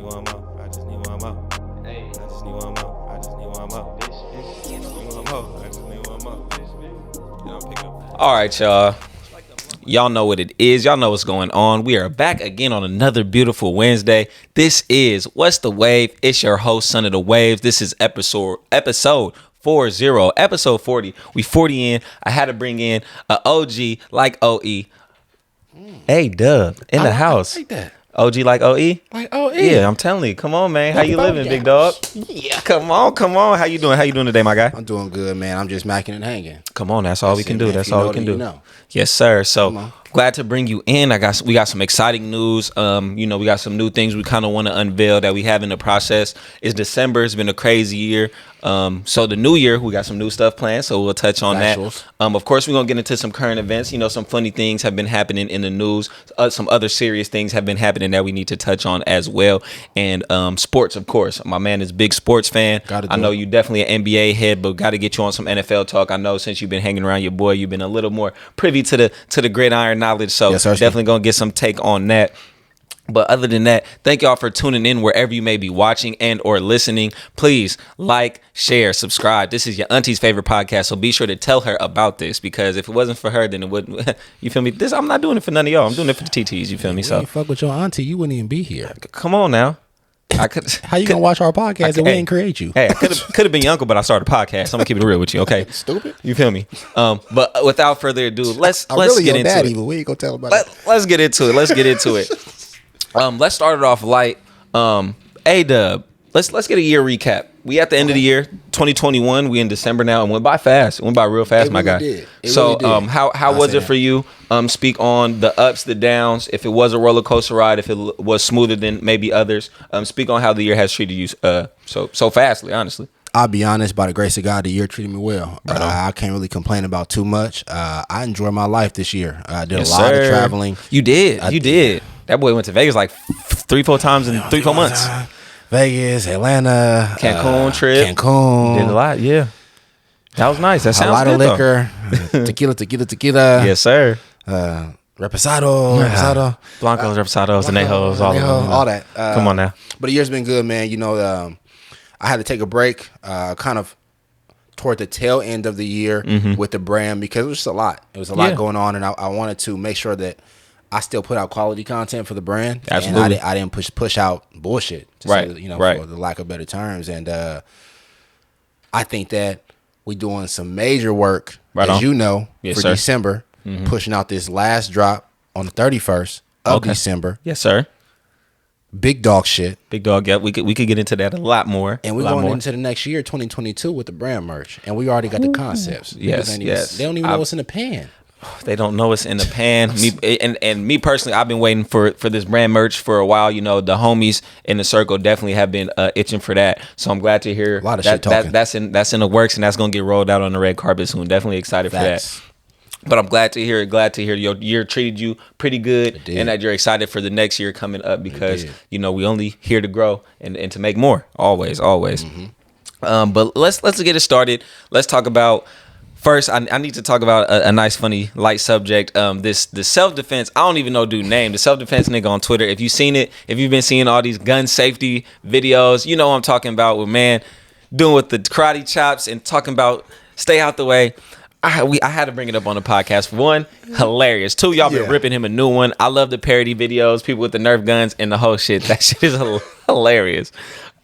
one more. I just need one more. Hey, I just need one more. I just need one more. I just need one more. I just need one more. You know, pick up. All right, y'all. Y'all know what it is. Y'all know what's going on. We are back again on another beautiful Wednesday. This is What's the Wave? It's your host, Son of the Waves. This is episode 40, episode 40. We 40 in. I had to bring in an OG like OE. Hey, Dub, in the house. I like that. OG like OE? Like OE. Yeah, I'm telling you. Come on, man. How you living, big dog? Yeah. Come on. How you doing? How you doing today, my guy? I'm doing good, man. I'm just macking and hanging. Come on, that's all we can do. That's all we can do. You know. Yes, sir. So glad to bring you in. We got some exciting news. We got some new things we kind of want to unveil that we have in the process. It's December. It's been a crazy year. So the new year, we got some new stuff planned. So we'll touch on that. Of course, we're gonna get into some current events. Some funny things have been happening in the news. Some other serious things have been happening that we need to touch on as well. And sports, of course. My man is a big sports fan. I know you definitely an NBA head, but got to get you on some NFL talk. I know since you've been hanging around your boy, you've been a little more privy to the gridiron knowledge. So yes, definitely gonna get some take on that. But other than that, thank y'all for tuning in wherever you may be watching and or listening. Please like, share, subscribe. This is your auntie's favorite podcast, so be sure to tell her about this, because if it wasn't for her, then it wouldn't. You feel me? I'm not doing it for none of y'all. I'm doing it for the TTs. You feel me? So you fuck with your auntie, you wouldn't even be here. Come on now. How you gonna watch our podcast if we didn't create you? Hey, I could have been your uncle, but I started a podcast. So I'm gonna keep it real with you, okay? Stupid. You feel me? But without further ado, let's really get into it. But we ain't gonna tell about it. Let's get into it. Let's start it off light. A-Dub, let's get a year recap. We at the end of the year, 2021. We in December now. It went by fast. It went by real fast, my guy. So how was it for you? Speak on the ups, the downs. If it was a roller coaster ride, if it was smoother than maybe others. Speak on how the year has treated you so fastly, honestly. I'll be honest, by the grace of God, the year treated me well. I can't really complain about too much. I enjoyed my life this year. I did a lot of traveling. You did. That boy went to Vegas like 3-4 times in 3-4 months. Vegas, Atlanta, Cancun trip. Did a lot, yeah. That was nice. That sounds good. A lot of liquor. Tequila. Yes, sir. Reposado. Blancos, Reposados, Anejos, all that. Come on now. But the year's been good, man. I had to take a break kind of toward the tail end of the year with the brand, because it was just a lot. It was a lot going on, and I wanted to make sure that I still put out quality content for the brand. Absolutely. And I didn't push out bullshit, right. For the lack of better terms. And I think that we're doing some major work, for December, pushing out this last drop on the 31st of December. Yes, sir. Big dog shit. Big dog, yeah. We could get into that a lot more. And we're going into the next year, 2022, with the brand merch. And we already got the concepts. Yes. They don't even know what's in the pan. They don't know it's in the pan. Me personally, I've been waiting for this brand merch for a while. The homies in the circle definitely have been itching for that. So I'm glad to hear a lot of shit talking. That's in the works, and that's gonna get rolled out on the red carpet soon. Definitely excited for that. But I'm glad to hear it. Glad to hear your year treated you pretty good, and that you're excited for the next year coming up, because we only here to grow and to make more. Always. But let's get it started. Let's talk about. First, I need to talk about a nice, funny, light subject. The self-defense, I don't even know dude's name. The self-defense nigga on Twitter. If you've seen it, if you've been seeing all these gun safety videos, you know what I'm talking about, with man doing with the karate chops and talking about stay out the way. I had to bring it up on the podcast. One, hilarious. Two, y'all been ripping him a new one. I love the parody videos, people with the Nerf guns and the whole shit. That shit is hilarious.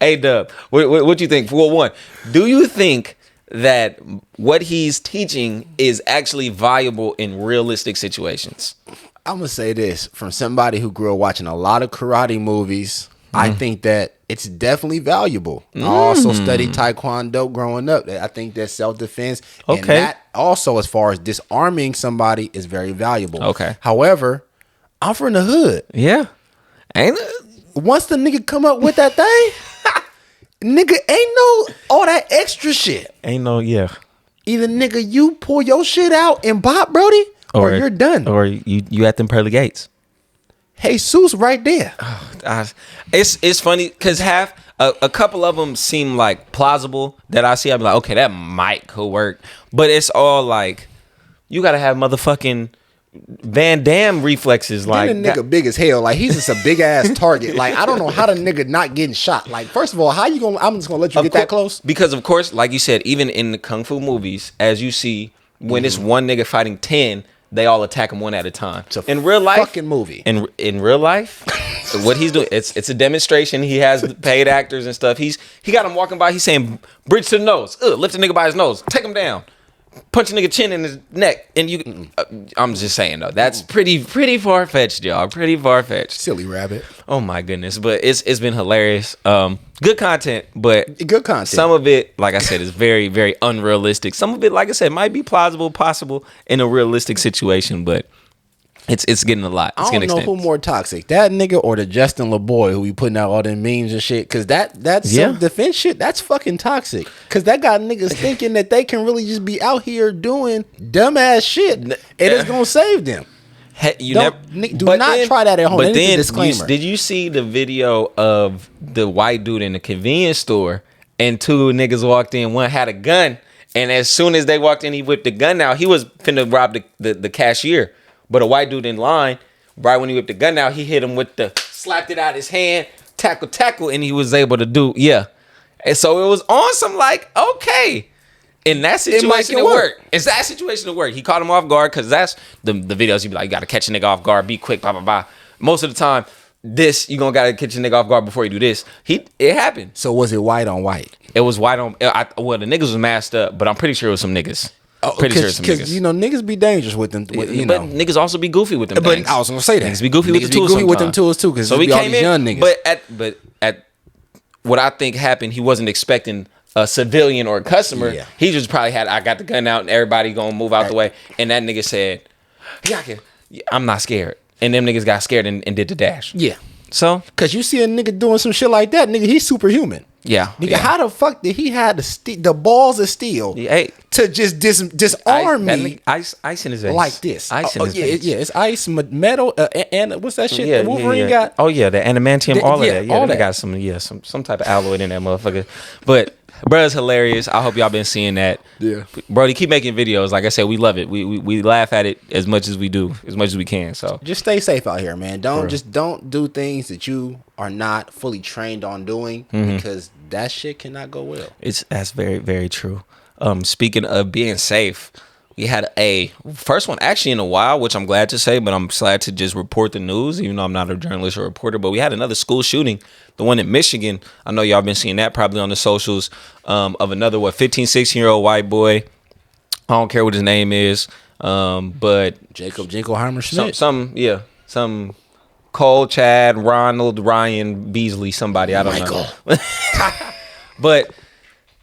Hey, Dub, what you think? Well, one, do you think that what he's teaching is actually viable in realistic situations? I'm going to say this. From somebody who grew up watching a lot of karate movies, I think that it's definitely valuable. I also studied Taekwondo growing up. I think that self-defense, and that also, as far as disarming somebody, is very valuable. Okay. However, I'm from the hood. Yeah. Once the nigga come up with that thing... Nigga, ain't no all that extra shit. Either nigga, you pull your shit out and bop, Brody, or you're done. Or you at them pearly gates. Jesus right there. It's funny because a couple of them seem like plausible that I see. I'm like, okay, that might could work. But it's all like, you got to have motherfucking Van Damme reflexes. Like the nigga big as hell. Like he's just a big ass target. Like I don't know how the nigga not getting shot. Like first of all, how you gonna? I'm just gonna let you get that close because of course, like you said, even in the kung fu movies, as you see, when it's one nigga fighting 10, they all attack him one at a time. It's a in real life, fucking movie. In real life, what he's doing, it's a demonstration. He has paid actors and stuff. He got him walking by. He's saying, "Bridge to the nose, lift a nigga by his nose, take him down." Punch a nigga chin in his neck, and you. I'm just saying though, that's pretty far fetched, y'all. Pretty far fetched. Silly rabbit. Oh my goodness, but it's been hilarious. Good content, but good content. Some of it, like I said, is very very unrealistic. Some of it, like I said, might be plausible, possible in a realistic situation, but it's getting a lot. It's I don't know who more toxic, that nigga or the Justin LeBoy who be putting out all them memes and shit. Cause that self-defense shit, that's fucking toxic. Cause that got niggas thinking that they can really just be out here doing dumbass shit and it's gonna save them. Do not try that at home. But then, disclaimer. Did you see the video of the white dude in the convenience store and two niggas walked in? One had a gun, and as soon as they walked in, he whipped the gun out. He was finna rob the cashier. But a white dude in line, right when he whipped the gun out, he hit him with slapped it out his hand, tackle, and he was able to do, And so it was on some like, okay. In that situation, it worked. It's that situation to work. He caught him off guard because that's the videos. You be like, you got to catch a nigga off guard, be quick, blah, blah, blah. Most of the time, you going to got to catch a nigga off guard before you do this. It happened. So was it white on white? It was white on, the niggas was masked up, but I'm pretty sure it was some niggas. Pretty sure some niggas. Because, niggas be dangerous with them. But niggas also be goofy with them things. But I was going to say that. Niggas be goofy with the tools sometimes. With them tools, too, because we be all these young niggas. But at what I think happened, he wasn't expecting a civilian or a customer. Yeah. He just probably I got the gun out and everybody going to move out the way. And that nigga said, I'm not scared. And them niggas got scared and did the dash. Yeah. So? Because you see a nigga doing some shit like that, nigga, he's superhuman. Yeah. Nigga, how the fuck did he have the balls of steel to just disarm me? Ice in his face. Like this. Ice in his face. Yeah, it's ice, metal, and what's that shit that Wolverine got? Oh, yeah, the adamantium, all of that. Yeah, all that. Got some type of alloy in that motherfucker. But, bro, it's hilarious. I hope y'all been seeing that. Yeah. Brody, keep making videos. Like I said, we love it. We laugh at it as much as we do, as much as we can. So just stay safe out here, man. Don't do things that you are not fully trained on doing because that shit cannot go well. That's very, very true. Speaking of being safe, we had a first one actually in a while, which I'm glad to say, but I'm glad to just report the news, even though I'm not a journalist or reporter. But we had another school shooting, the one in Michigan. I know y'all been seeing that probably on the socials, of another 15, 16-year-old white boy. I don't care what his name is, but Jacob Jingleheimer Schmidt. Some Cole, Chad, Ronald, Ryan, Beasley, somebody, I don't know. But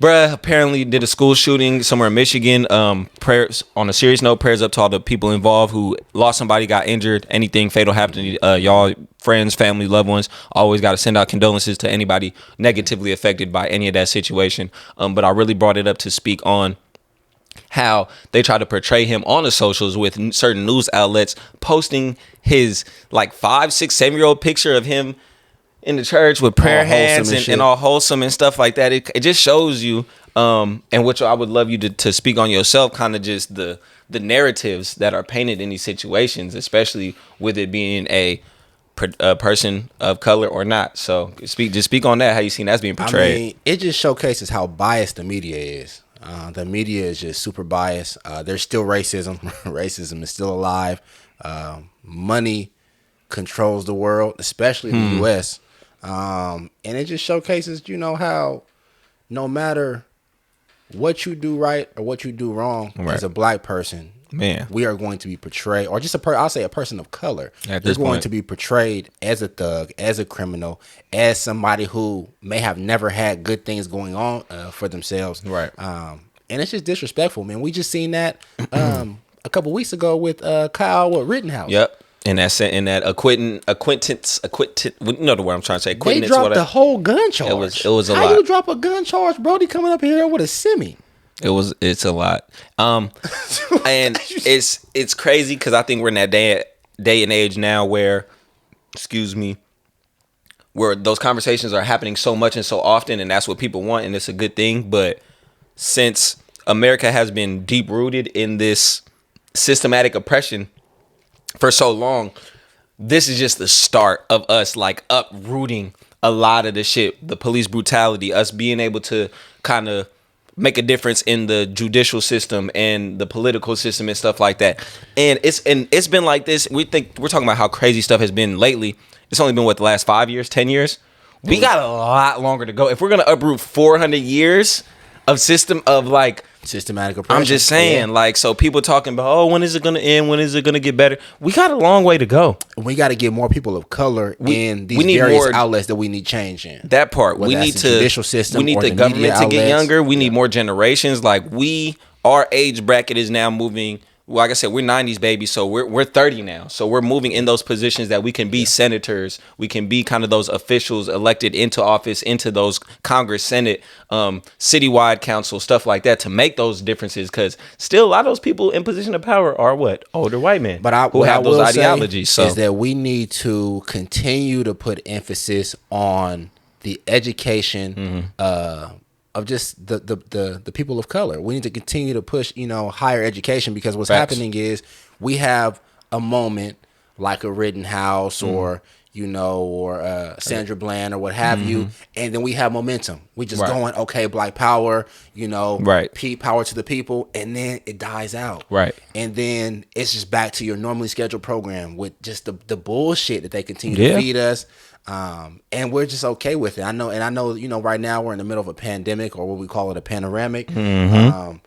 bruh apparently did a school shooting somewhere in Michigan. Prayers on a serious note, prayers up to all the people involved who lost somebody, got injured, anything fatal happened to y'all, friends, family, loved ones. Always got to send out condolences to anybody negatively affected by any of that situation. But I really brought it up to speak on how they try to portray him on the socials with certain news outlets posting his like 5, 6, 7-year-old picture of him in the church with prayer hands and all wholesome and stuff like that. It just shows you, and which I would love you to speak on yourself, kind of just the narratives that are painted in these situations, especially with it being a person of color or not. So speak on that, how you seen that's being portrayed. I mean, it just showcases how biased the media is. The media is just super biased. There's still racism. Racism is still alive. Money controls the world, especially the U.S. And it just showcases, how no matter what you do right or what you do wrong as a black person, man, we are going to be portrayed, or just I'll say a person of color, you're going to be portrayed as a thug, as a criminal, as somebody who may have never had good things going on for themselves. Right. And it's just disrespectful, man. We just seen that a couple weeks ago with Kyle Rittenhouse. Yep. And that acquaintance, you know the word I'm trying to say. They dropped the whole gun charge. It was a lot. How you drop a gun charge, Brody, coming up here with a semi? It's a lot. And it's crazy because I think we're in that day and age now where those conversations are happening so much and so often, and that's what people want, and it's a good thing. But since America has been deep rooted in this systematic oppression for so long, this is just the start of us like uprooting a lot of the shit, the police brutality, us being able to kind of make a difference in the judicial system and the political system and stuff like that. And it's been like this. We're talking about how crazy stuff has been lately. It's only been the last 5 years, 10 years. We got a lot longer to go. If we're gonna uproot 400 years of system of like systematic oppression. I'm just saying, like, so people talking about, oh, when is it gonna end? When is it gonna get better? We got a long way to go. We got to get more people of color in these various outlets that we need change in. That part. We need to judicial system. We need the government to get younger. We need more generations. Like our age bracket is now moving. Well, like I said, we're 90s babies, so we're 30 now. So we're moving in those positions that we can be senators. We can be kind of those officials elected into office, into those Congress, Senate, citywide council, stuff like that, to make those differences. Because still, a lot of those people in position of power are what? Older white men who have those ideologies. So is that we need to continue to put emphasis on the education of just the people of color. We need to continue to push, higher education, because what's happening is we have a moment like a Rittenhouse or Sandra Bland or what have you, and then we have momentum. We just going, okay, Black Power, power to the people, and then it dies out. Right. And then it's just back to your normally scheduled program with just the bullshit that they continue to feed us. And we're just okay with it. I know, right now we're in the middle of a pandemic, or what we call it, a panoramic.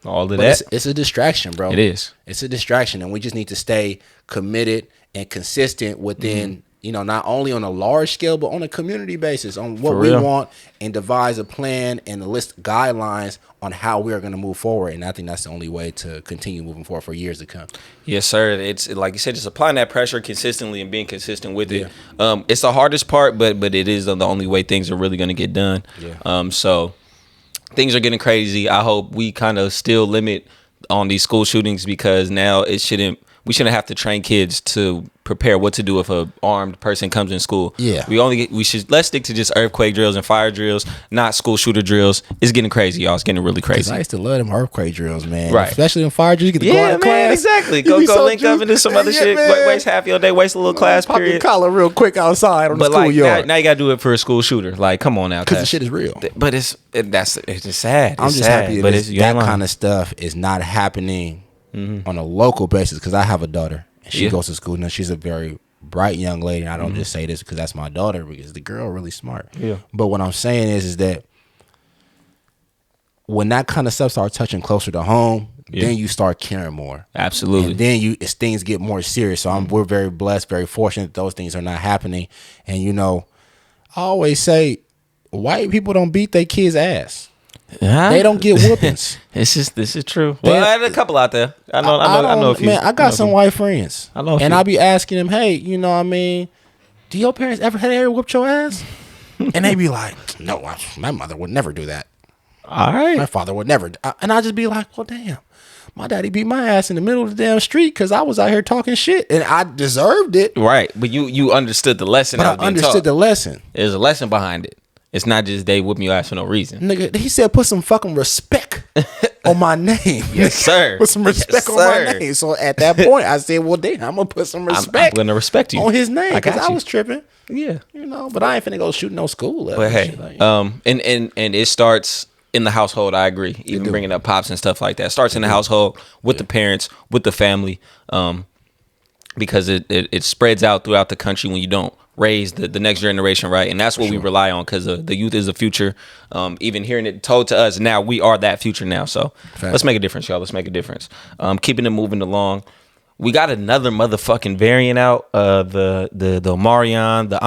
All of that. It's a distraction, bro. It is. It's a distraction, and we just need to stay committed and consistent within, not only on a large scale, but on a community basis, on what we want, and devise a plan and a list of guidelines on how we are going to move forward. And I think that's the only way to continue moving forward for years to come. Yes, sir. It's like you said, just applying that pressure consistently and being consistent with it. It's the hardest part, but it is the only way things are really going to get done. So things are getting crazy. I hope we kind of still limit on these school shootings, because now we shouldn't have to train kids to prepare what to do if a armed person comes in school. Let's stick to just earthquake drills and fire drills, not school shooter drills. It's getting crazy, y'all. It's getting really crazy. I used to love them earthquake drills, man. Right. Especially in fire drills, you get to go out of class. Exactly. Go link up and do some other shit. Waste half your day, waste a little class pop period. Pop your collar real quick outside on the schoolyard. Now you got to do it for a school shooter. Like, come on now. Because the shit is real. But it's just sad. I'm just happy that kind of stuff is not happening on a local basis, because I have a daughter. She goes to school now. She's a very bright young lady. And I don't just say this because that's my daughter, because the girl really smart. But what I'm saying is that when that kind of stuff starts touching closer to home, then you start caring more. Absolutely. And then as things get more serious. So we're very blessed, very fortunate that those things are not happening. And I always say, white people don't beat their kids' ass. They don't get whoopings. This is true. Well, I had a couple out there. I know a few. Man, I got some white friends. I know a few. And I be asking them, hey, do your parents ever whoop your ass? And they be like, no, my mother would never do that. All right. My father would never. And I just be like, well, damn. My daddy beat my ass in the middle of the damn street because I was out here talking shit, and I deserved it. Right. But you understood the lesson. But I understood the lesson. There's a lesson behind it. It's not just they whooping your ass for no reason. Nigga, he said put some fucking respect on my name. Yes, sir. Put some respect on my name. So at that point, I said, well, damn, I'm going to put some respect. I'm going to respect you on his name, because I was tripping. Yeah. But I ain't finna go shoot no school up. But hey, and it starts in the household. I agree. Even bringing up pops and stuff like that. It starts in the household with the parents, with the family, because it spreads out throughout the country when you don't raise the next generation, right? And that's what we rely on, because the youth is the future. Even hearing it told to us now, we are that future now. So let's make a difference, y'all. Let's make a difference. Keeping it moving along. We got another motherfucking variant out. The Omarion, the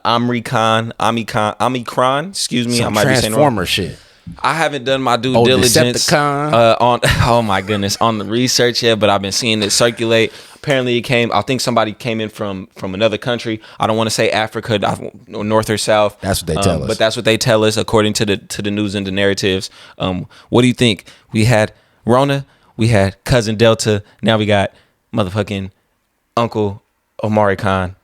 Omicron, Omicron. Excuse me, I might be saying Transformer shit. I haven't done my due diligence on oh my goodness, on the research yet, but I've been seeing it circulate. Apparently I think somebody came in from another country. I don't want to say Africa, north or south. That's what they tell us. But that's what they tell us according to the news and the narratives. What do you think? We had Rona, we had Cousin Delta, now we got motherfucking Uncle Omarion,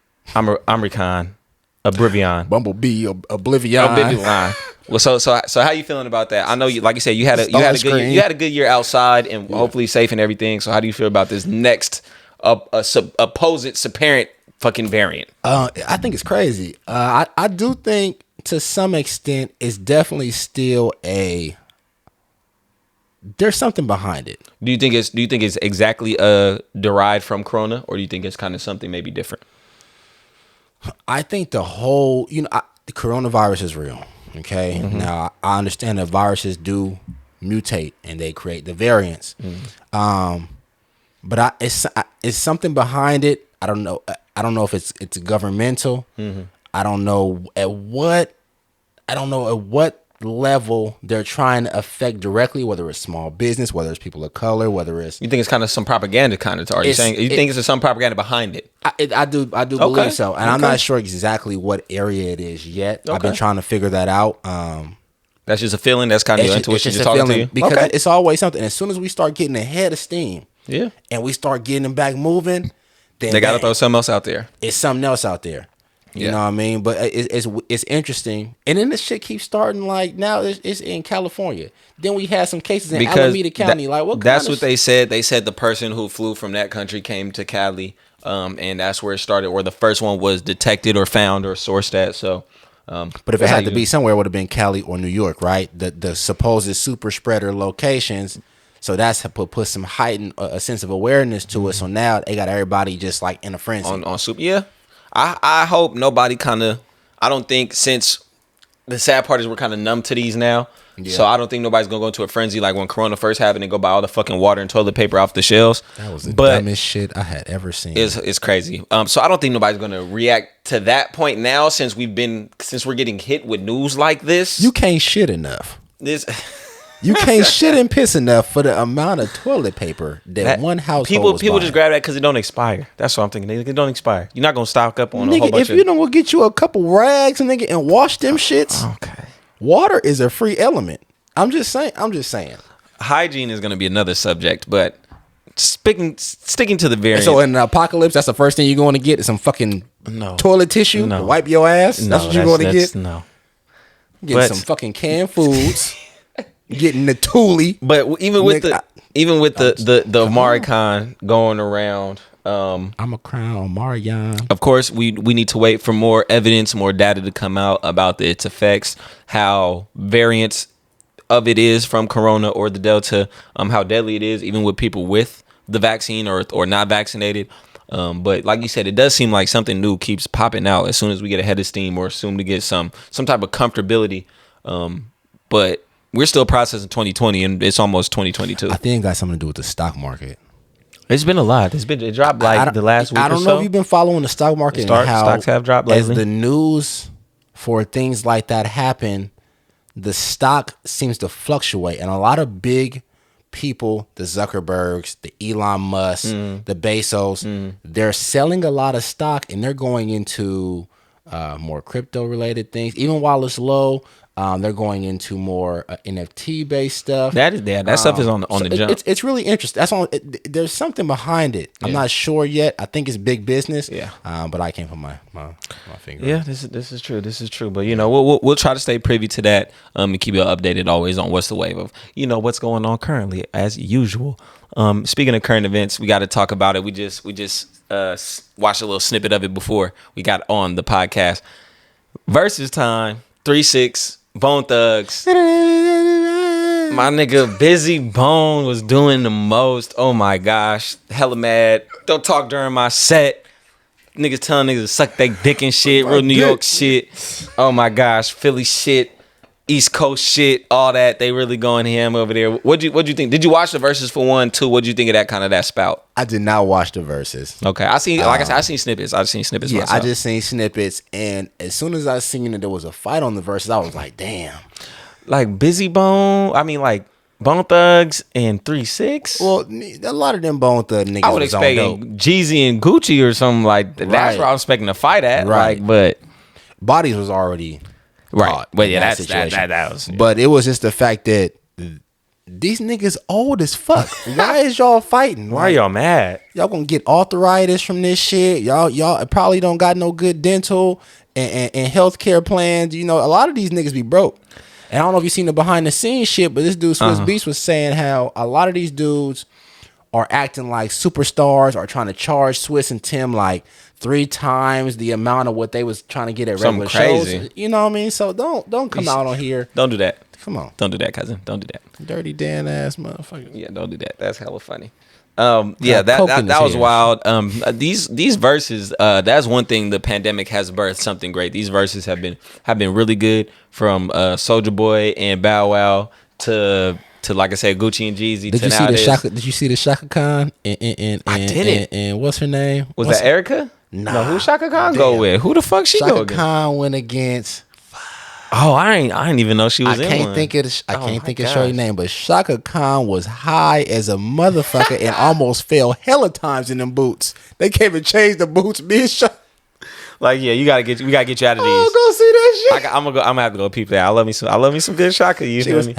Oblivion. Bumblebee, Oblivion. Well, so how you feeling about that? I know you, like you said, you had a good year outside and hopefully safe and everything. So how do you feel about this next opposite apparent fucking variant. I think it's crazy. I do think to some extent it's definitely still there's something behind it. Do you think it's exactly derived from Corona, or do you think it's kind of something maybe different? I think the whole, the coronavirus is real. Okay. Mm-hmm. Now I understand that viruses do mutate and they create the variants. Mm-hmm. But it's something behind it. I don't know. I don't know if it's governmental. Mm-hmm. I don't know at what level they're trying to affect directly, whether it's small business, whether it's people of color, whether it's... You think it's kind of some propaganda are you saying? You think it's some propaganda behind it? I do believe so. And I'm not sure exactly what area it is yet. Okay. I've been trying to figure that out. That's just a feeling? That's kind of your intuition just talking to you? Because it's always something. As soon as we start getting ahead of steam, and we start getting them back moving, then they got to throw something else out there. It's something else out there. You know what I mean? But it's interesting. And then this shit keeps starting like now it's in California. Then we had some cases in Alameda County. That's what they said. They said the person who flew from that country came to Cali, and that's where it started, or the first one was detected or found or sourced at. So, but if it had to be somewhere, it would have been Cali or New York, right? The supposed super spreader locations. So that's put some heightened a sense of awareness to it. So now they got everybody just like in a frenzy on super. Yeah. I hope nobody I don't think, since the sad part is we're kind of numb to these now. Yeah. So I don't think nobody's going to go into a frenzy like when Corona first happened and go buy all the fucking water and toilet paper off the shelves. That was the dumbest shit I had ever seen. It's crazy. So I don't think nobody's going to react to that point now since we're getting hit with news like this. You can't shit enough. You can't shit and piss enough for the amount of toilet paper that one household people just grab that because it don't expire. That's what I'm thinking. It don't expire. You're not gonna stock up on a whole bunch if you don't go get you a couple rags and wash them shits. Okay. Water is a free element. I'm just saying. Hygiene is gonna be another subject, but sticking to the variant. So in an apocalypse, that's the first thing you're going to get is some fucking toilet tissue to wipe your ass. That's what you're going to get. No. Get some fucking canned foods. Getting the Thule. But even with the Amari Khan going around, I'm a crown Omarion. Of course, we need to wait for more evidence, more data to come out about its effects, how variants of it is from Corona or the Delta, how deadly it is, even with people with the vaccine or not vaccinated. But like you said, it does seem like something new keeps popping out as soon as we get ahead of steam or assume to get some type of comfortability. But we're still processing 2020 and it's almost 2022. I think it got something to do with the stock market. It's been a lot. It dropped the last week or so. I don't know if you've been following the stock market and how stocks have dropped lately. As the news for things like that happen, the stock seems to fluctuate. And a lot of big people, the Zuckerbergs, the Elon Musk, the Bezos, they're selling a lot of stock and they're going into more crypto related things. Even while it's low, they're going into more NFT based stuff. That stuff is on the jump. It's really interesting. There's something behind it. I'm not sure yet. I think it's big business. Yeah. But I can't put my finger. Yeah, this is true. This is true. But we'll try to stay privy to that and keep you updated always on what's the wave of what's going on currently as usual. Speaking of current events, we got to talk about it. We just watched a little snippet of it before we got on the podcast. Versus time 3-6. Bone Thugs. My nigga Busy Bone was doing the most. Oh my gosh. Hella mad. Don't talk during my set. Niggas telling niggas to suck their dick and shit. Real New York shit. Oh my gosh. Philly shit. East Coast shit. All that. They really going ham over there. What'd you think? Did you watch the verses for 1, 2? What'd you think of that spout? I did not watch the verses. Okay. I seen snippets. I've seen snippets myself. I just seen snippets, and as soon as I seen that there was a fight on the verses, I was like, damn. Like Busy Bone, like Bone Thugs and 3-6. Well, a lot of them Bone Thug niggas. I would expect Jeezy and Gucci or something like that. Right. That's where I was expecting a fight at. Right. But Bodies was already right. But yeah, that was. Yeah. But it was just the fact that these niggas old as fuck. Why is y'all fighting? Why are y'all mad? Y'all gonna get arthritis from this shit. Y'all probably don't got no good dental and healthcare plans. A lot of these niggas be broke. And I don't know if you seen the behind the scenes shit, but this dude Swiss Beats was saying how a lot of these dudes are acting like superstars or trying to charge Swiss and Tim like 3 times the amount of what they was trying to get at regular shows. You know what I mean? So don't come out on here. Don't do that. Come on. Don't do that, cousin. Don't do that. Dirty Dan ass motherfucker. Yeah, don't do that. That's hella funny. That was wild. These verses, that's one thing the pandemic has birthed something great. These verses have been really good, from Soulja Boy and Bow Wow to like I said, Gucci and Jeezy. Did you see the Shaka Khan and I didn't. And what's her name? Was that Erica? No, who Shaka Khan go with? Who the fuck she go against? Shaka Khan went against. Oh, I didn't even know she was in one. I can't think of Shorty's name, but Shaka Khan was high as a motherfucker and almost fell hella times in them boots. They came and changed the boots. Like, yeah, we gotta get you out of these. Oh, go see that shit. I'm gonna have to go peep that. I love me some good Shaka. You feel me?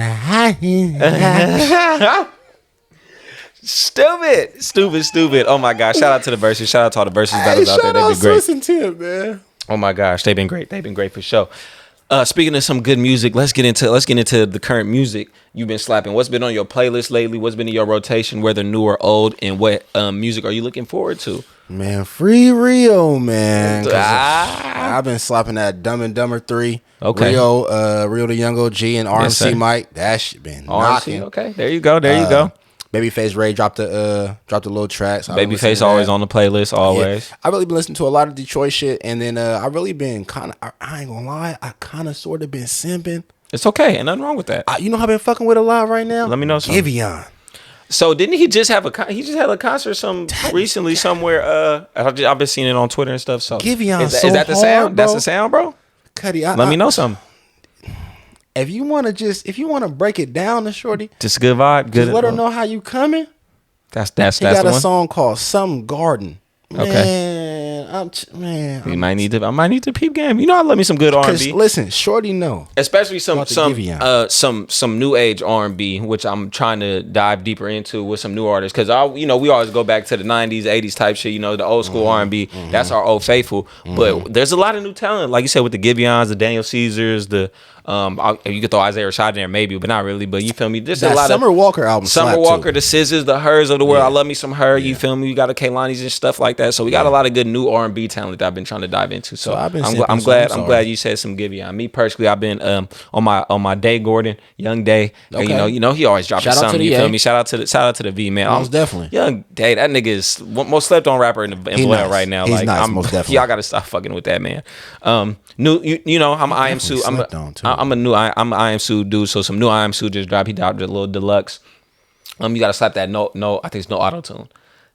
Stupid. Oh my gosh! Shout out to the verses. Shout out to all the verses battles out there. They've been great. Shout out Tim, man. Oh my gosh, they've been great. They've been great for sure. Speaking of some good music, let's get into the current music you've been slapping. What's been on your playlist lately? What's been in your rotation, whether new or old, and what music are you looking forward to? Man, free Rio, man. I've been slapping that Dumb and Dumber 3. Okay. Rio the Young OG and RMC Mike. That shit been knocking. Okay, there you go. Babyface Ray dropped a little track. So Babyface always on the playlist, always. Yeah. I really been listening to a lot of Detroit shit, and then I really been kind of, I ain't gonna lie, I kind of sort of been simping. It's okay, and nothing wrong with that. You know how I've been fucking with a lot right now? Let me know something. Giveon. So didn't he just have a concert recently somewhere? I've been seeing it on Twitter and stuff. So Giveon, is that the sound? That's the sound, bro. Cuddy, let me know something. If you want to break it down to Shorty, just a good vibe. Good. Just let her know how you coming. He got a song called "Some Garden." Okay. Man, I might need to peep game. You know, I love me some good R&B. Listen, Shorty know, especially some new age R&B, which I'm trying to dive deeper into with some new artists, because we always go back to the 90s, 80s type shit. You know, the old school R&B. That's our old faithful. But there's a lot of new talent, like you said, with the Giveons, the Daniel Caesars, the you could throw Isaiah Rashad in there maybe, but not really. But you feel me? Just a lot Summer Walker album. Summer Walker, the Scissors, the Hers of the world. Yeah. I love me some Her. You feel me? You got the Kaylani's and stuff like that. So we got a lot of good new R&B talent that I've been trying to dive into. So I'm glad you said some Giveon. Me personally, I've been on my Day Gordon, Young Day. Okay. And, you know he always dropping something. You feel me? Shout out to the V, man. Most definitely. Young Day, that nigga is most slept on rapper in Blair right now. He's nice, most definitely. Y'all gotta stop fucking with that, man. You know I'm I Am Sue. I'm I Am Sue dude. So some new I Am Sue just dropped. He dropped a little deluxe. You gotta slap that no. I think it's no auto tune.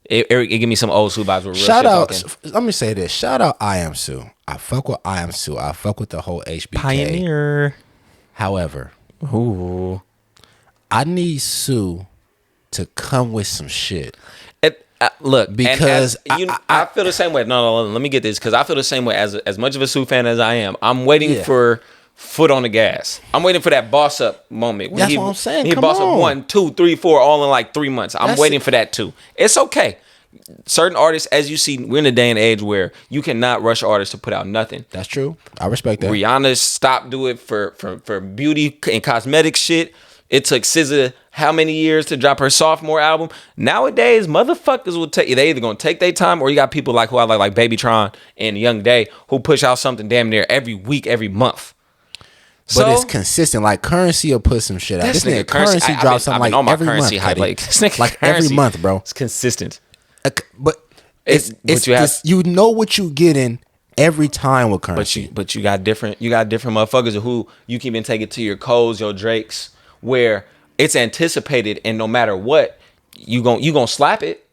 It give me some old Sue vibes with real shout shit out. talking. Let me say this. Shout out I Am Sue. I fuck with I Am Sue. I fuck with the whole HBK. Pioneer. However, I need Sue to come with some shit. Look, because I feel the same way. No, let me get this, because I feel the same way. As much of a Sue fan as I am, I'm waiting for foot on the gas. I'm waiting for that boss up moment. That's what I'm saying. He boss up 1, 2, 3, 4, all in like 3 months. I'm waiting for that too. It's okay. Certain artists, as you see, we're in a day and age where you cannot rush artists to put out nothing. That's true. I respect that. Rihanna stopped doing it for beauty and cosmetic shit. It took SZA how many years to drop her sophomore album? Nowadays, motherfuckers will take. They're either gonna take their time, or you got people like who I like Babytron and Young Day, who push out something damn near every week, every month. But it's consistent. Like Currency will put some shit out. This nigga Currency drops something like every month. Like every month, bro. It's consistent. But you know what you getting every time with Currency. But you got different motherfuckers who you can even take it to your Coles, your Drakes, where it's anticipated, and no matter what, you gon' slap it.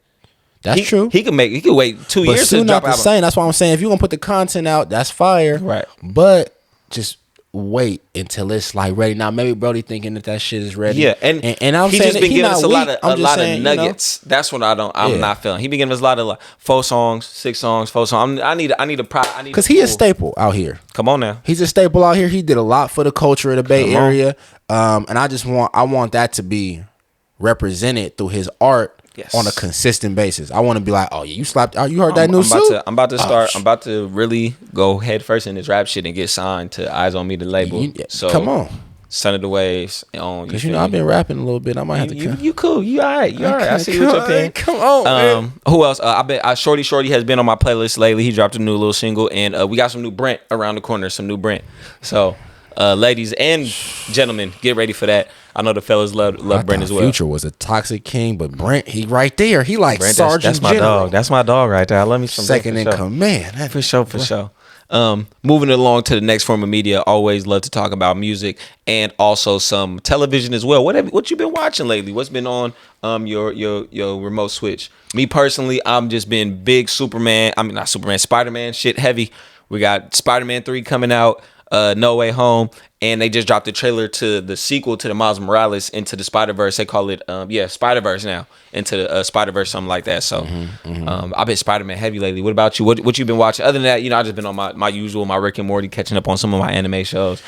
That's true. He could wait 2 years to drop the same. That's why I'm saying if you gonna put the content out, that's fire. Right. But just wait until it's like ready. Now maybe Brody thinking that shit is ready. Yeah, and I'm he saying just been giving us a lot of nuggets. You know? That's what I'm not feeling. He been giving us a lot of 4 songs, 6 songs, 4 songs. I need because he is staple out here. Come on now, he's a staple out here. He did a lot for the culture of the Bay Area, and I want that to be represented through his art. Yes. On a consistent basis. I want to be like, oh yeah, you slapped. You heard that new suit? I'm about to start. I'm about to really go head first in this rap shit and get signed to Eyes on Me, the label. So come on. Son of the Waves. Because I've been rapping a little bit. I might have to. You cool? You all right? You all right? I see what you're paying. Come on, man. Who else? Shorty has been on my playlist lately. He dropped a new little single, and we got some new Brent around the corner. Some new Brent. So, ladies and gentlemen, get ready for that. I know the fellas love Brent as well. Future was a toxic king, but Brent, he right there. He like Brent, Sergeant that's my General. dog. That's my dog right there. I love me some second in command. For sure. Moving along to the next form of media, always love to talk about music and also some television as well. What you been watching lately? What's been on your remote switch? Me personally, I'm just been big Spider-Man shit heavy. We got Spider-Man 3 coming out, No Way Home, and they just dropped the trailer to the sequel to the Miles Morales Into the Spider-Verse. They call it Spider-Verse now, Into the Spider-Verse, something like that. So I've been Spider-Man heavy lately. What about you? What you been watching? Other than that, I just been on my usual, my Rick and Morty, catching up on some of my anime shows,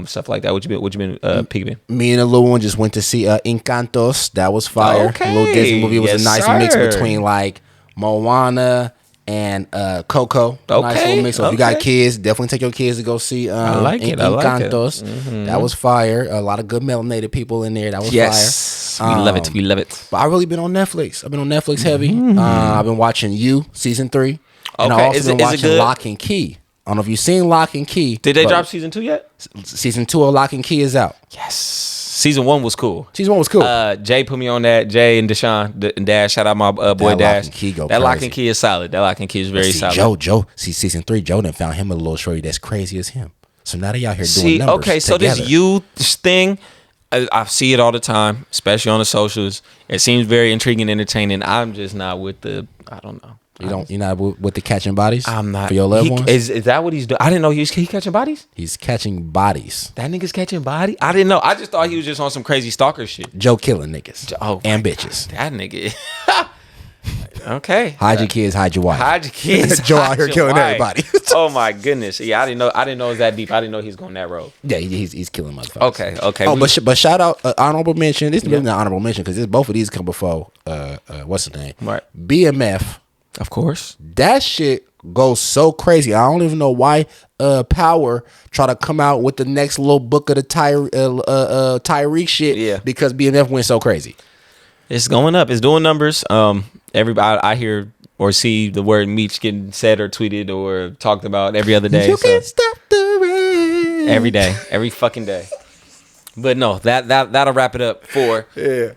stuff like that. What you been peeping? Me and the little one just went to see Encantos. That was fire. Okay. The little Disney movie. It was a nice mix between like Moana and Coco. Nice little mix. So if you got kids, definitely take your kids to go see Encantos. That was fire. A lot of good melanated people in there. That was fire. We love it. But I've really been on Netflix. I've been on Netflix heavy. I've been watching You season 3. And I also been watching Lock and Key. I don't know if you've seen Lock and Key. Did they drop season 2 yet? Season 2 of Lock and Key is out. Yes. Season 1 was cool. Jay put me on that. Jay and Deshaun and Dash. Shout out my boy Dash. That Lock and Key is solid. That Lock and Key is very solid. Joe. See, season 3, Joe done found him a little shorty that's crazy as him. So now they out here doing numbers together. So this youth thing, I see it all the time, especially on the socials. It seems very intriguing and entertaining. I'm just not with I don't know. You're not with the catching bodies? I'm not. For your loved ones? Is that what he's doing? I didn't know he catching bodies? He's catching bodies. That nigga's catching bodies? I didn't know. I just thought he was just on some crazy stalker shit. Joe killing niggas. And bitches. That nigga. Okay. Hide your kids, hide your wife. Hide your kids. Joe out here killing everybody. Oh my goodness. Yeah, I didn't know it was that deep. I didn't know he's going that road. Yeah, he's killing motherfuckers. Okay. Oh, but shout out honorable mention. This is really not honorable mention because both of these come before what's the name? Right. BMF. Of course. That shit goes so crazy. I don't even know why Power try to come out with the next little book of the Tyreek shit. Yeah. Because BMF went so crazy. It's going up. It's doing numbers. Everybody, I hear or see the word Meech getting said or tweeted or talked about every other day. You can't stop the rain. Every day. Every fucking day. But no, that'll wrap it up for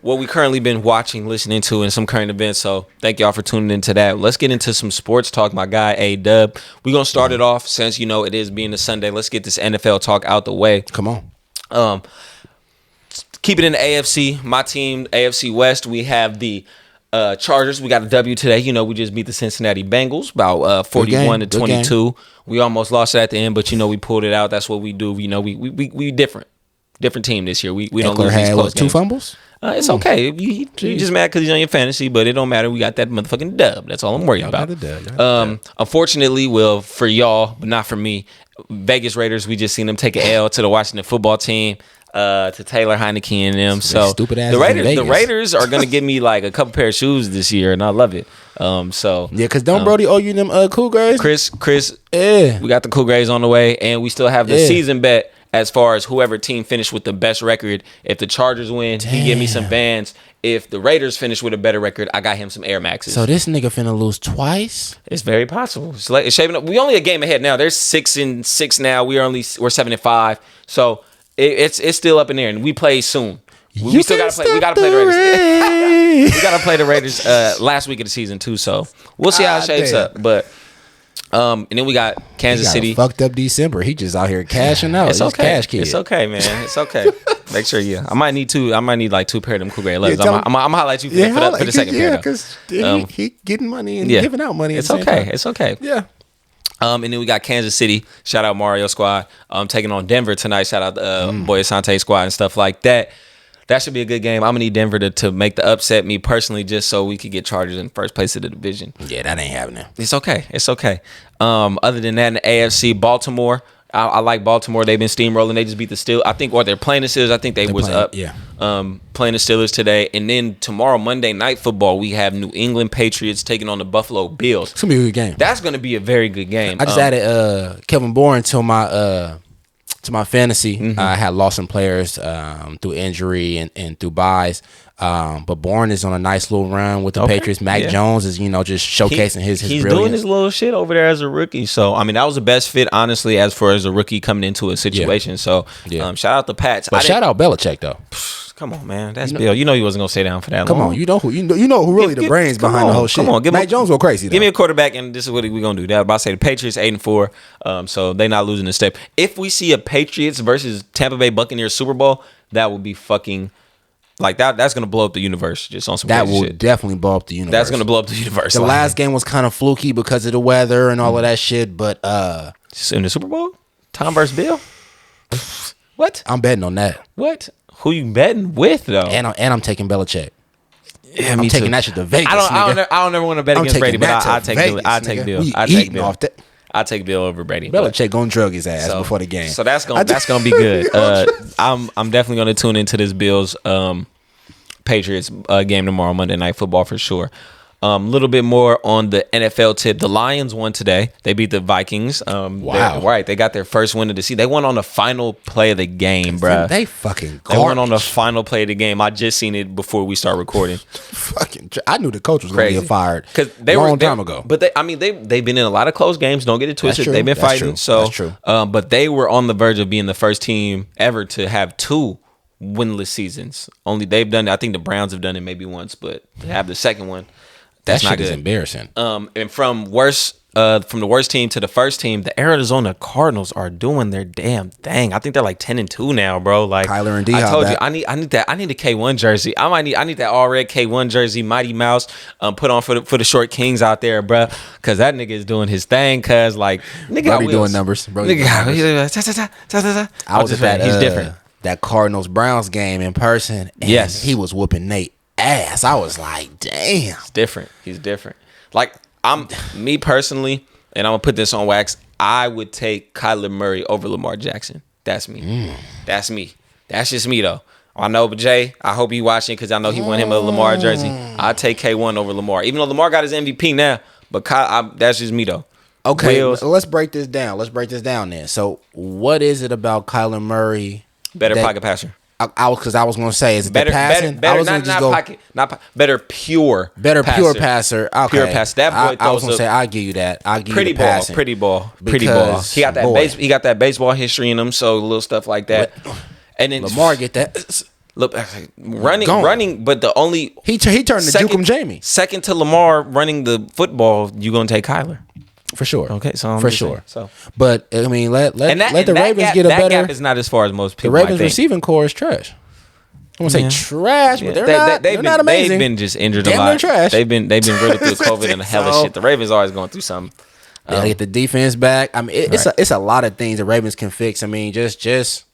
what we currently been watching, listening to, and some current events. So thank y'all for tuning into that. Let's get into some sports talk. My guy A-Dub. We're gonna start it off since it is being a Sunday. Let's get this NFL talk out the way. Come on. Keep it in the AFC. My team, AFC West. We have the Chargers. We got a W today. We just beat the Cincinnati Bengals about 41-22. We almost lost it at the end, but we pulled it out. That's what we do. We different team this year. We don't lose these close games. 2 fumbles? It's okay. You just mad because he's on your fantasy, but it don't matter. We got that motherfucking dub. That's all I'm worried about. Unfortunately, for y'all, but not for me, Vegas Raiders, we just seen them take an L to the Washington football team, to Taylor Heineke and them. So the Raiders are gonna give me like a couple pair of shoes this year, and I love it. Because don't Brody owe you them Cool Grays? Chris, we got the Cool Grays on the way, and we still have the season bet. As far as whoever team finished with the best record, if the Chargers win, he give me some Vans. If the Raiders finish with a better record, I got him some Air Maxes. So this nigga finna lose twice? It's very possible. It's shaping up. We only a game ahead now. They're 6-6 now. We're 7-5. So it's still up in there, and we play soon. We still gotta play. We gotta play the Raiders. We gotta play the Raiders last week of the season too. So we'll see how it shapes up. But. And then we got Kansas City. Fucked up December. He just out here cashing out. It's okay. Cash kid. It's okay, man. It's okay. Make sure, I might need like 2 pair of them Cool Gray 11s. I'm gonna highlight you for the second pair. Because he getting money and giving out money. It's okay. It's okay. Yeah. And then we got Kansas City. Shout out Mario Squad. Taking on Denver tonight. Shout out Boy Asante Squad and stuff like that. That should be a good game. I'm gonna need Denver to make the upset, me personally, just so we could get Chargers in first place of the division. Yeah, that ain't happening. It's okay. Other than that, in the AFC, Baltimore. I like Baltimore. They've been steamrolling. They just beat the Steelers. I think, they're playing the Steelers. I think they're playing the Steelers today. And then tomorrow, Monday Night Football, we have New England Patriots taking on the Buffalo Bills. It's gonna be a good game. That's gonna be a very good game. I just added Kevin Bourne to my to my fantasy. I had lost some players through injury and through buys. But Bourne is on a nice little run with the Patriots. Mac Jones is, just showcasing his He's brilliance. doing his little shit over there as a rookie. So, I mean, that was the best fit, honestly, as far as a rookie coming into a situation. So, shout out the Pats. But shout out Belichick, though. Come on, man. That's Bill. You know he wasn't going to stay down for that long. Come on. You know who really the brains behind the whole shit. Come on. Mac Jones go crazy, though. Give me a quarterback, and this is what we're going to do. That about to say the Patriots 8-4, so they not losing a step. If we see a Patriots versus Tampa Bay Buccaneers Super Bowl, that would be fucking... Like that's gonna blow up the universe just on some that crazy will shit. definitely blow up the universe. That's gonna blow up the universe. The last game was kind of fluky because of the weather and all of that shit, but in the Super Bowl, Tom versus Bill. What? I'm betting on that. What? Who you betting with though? And I'm taking Belichick. Yeah, I'm taking that shit to Vegas. I don't ever want to bet against Brady, but I take Bill. I take Bill. I take Bill over Brady. Belichick gonna drug his ass before the game. So that's gonna be good. I'm definitely gonna tune into this Bills Patriots game tomorrow, Monday Night Football for sure. A little bit more on the NFL tip. The Lions won today. They beat the Vikings. Wow. Right. They got their first win of the season. They won on the final play of the game, bruh. They fucking garbage. They went on the final play of the game. I just seen it before we start recording. I knew the coach was going to get fired long time ago. But they've been in a lot of close games. Don't get it twisted. They've been fighting. That's true. But they were on the verge of being the first team ever to have 2 winless seasons. Only they've done it. I think the Browns have done it maybe once, but to have the second one, that shit is embarrassing. And from the worst team to the first team, the Arizona Cardinals are doing their damn thing. I think they're like 10-2 now, bro. Like Kyler and D. I told you, I need that. I need the K1 jersey. I need that all red K1 jersey, Mighty Mouse, put on for the short kings out there, bro. Because that nigga is doing his thing. Cause like nigga, Brody doing numbers. I was at that. He's different. That Cardinals Browns game in person. And yes, he was whooping Nate ass. I was like, damn. He's different. Like me personally, and I'm gonna put this on wax. I would take Kyler Murray over Lamar Jackson. That's me. That's me. That's just me though. I know, but Jay, I hope you watching because I know he won him a Lamar jersey. I take K1 over Lamar, even though Lamar got his MVP now. But that's just me though. Okay, let's break this down. Then. So, what is it about Kyler Murray? Better pocket passer. I was going to say, is it better, the passing? Better, better pure passer. Okay. Pure passer. That boy I was going to say, I'll give you that. I'll give you the passing. Pretty ball. He got that he got that baseball history in him, so little stuff like that. And then Lamar get that. Look, running, but the only he turned to Jukum Jamie. Second to Lamar running the football, you gonna take Kyler. For sure. Okay, so for sure. So, but I mean, let the Ravens get a better. That gap is not as far as most people. The Ravens receiving core is trash. I won't say trash, but they're not amazing. They've been just injured a lot. Trash. They've been really through COVID and a hell of shit. The Ravens always going through something. They get the defense back. I mean, it's a lot of things the Ravens can fix. I mean, just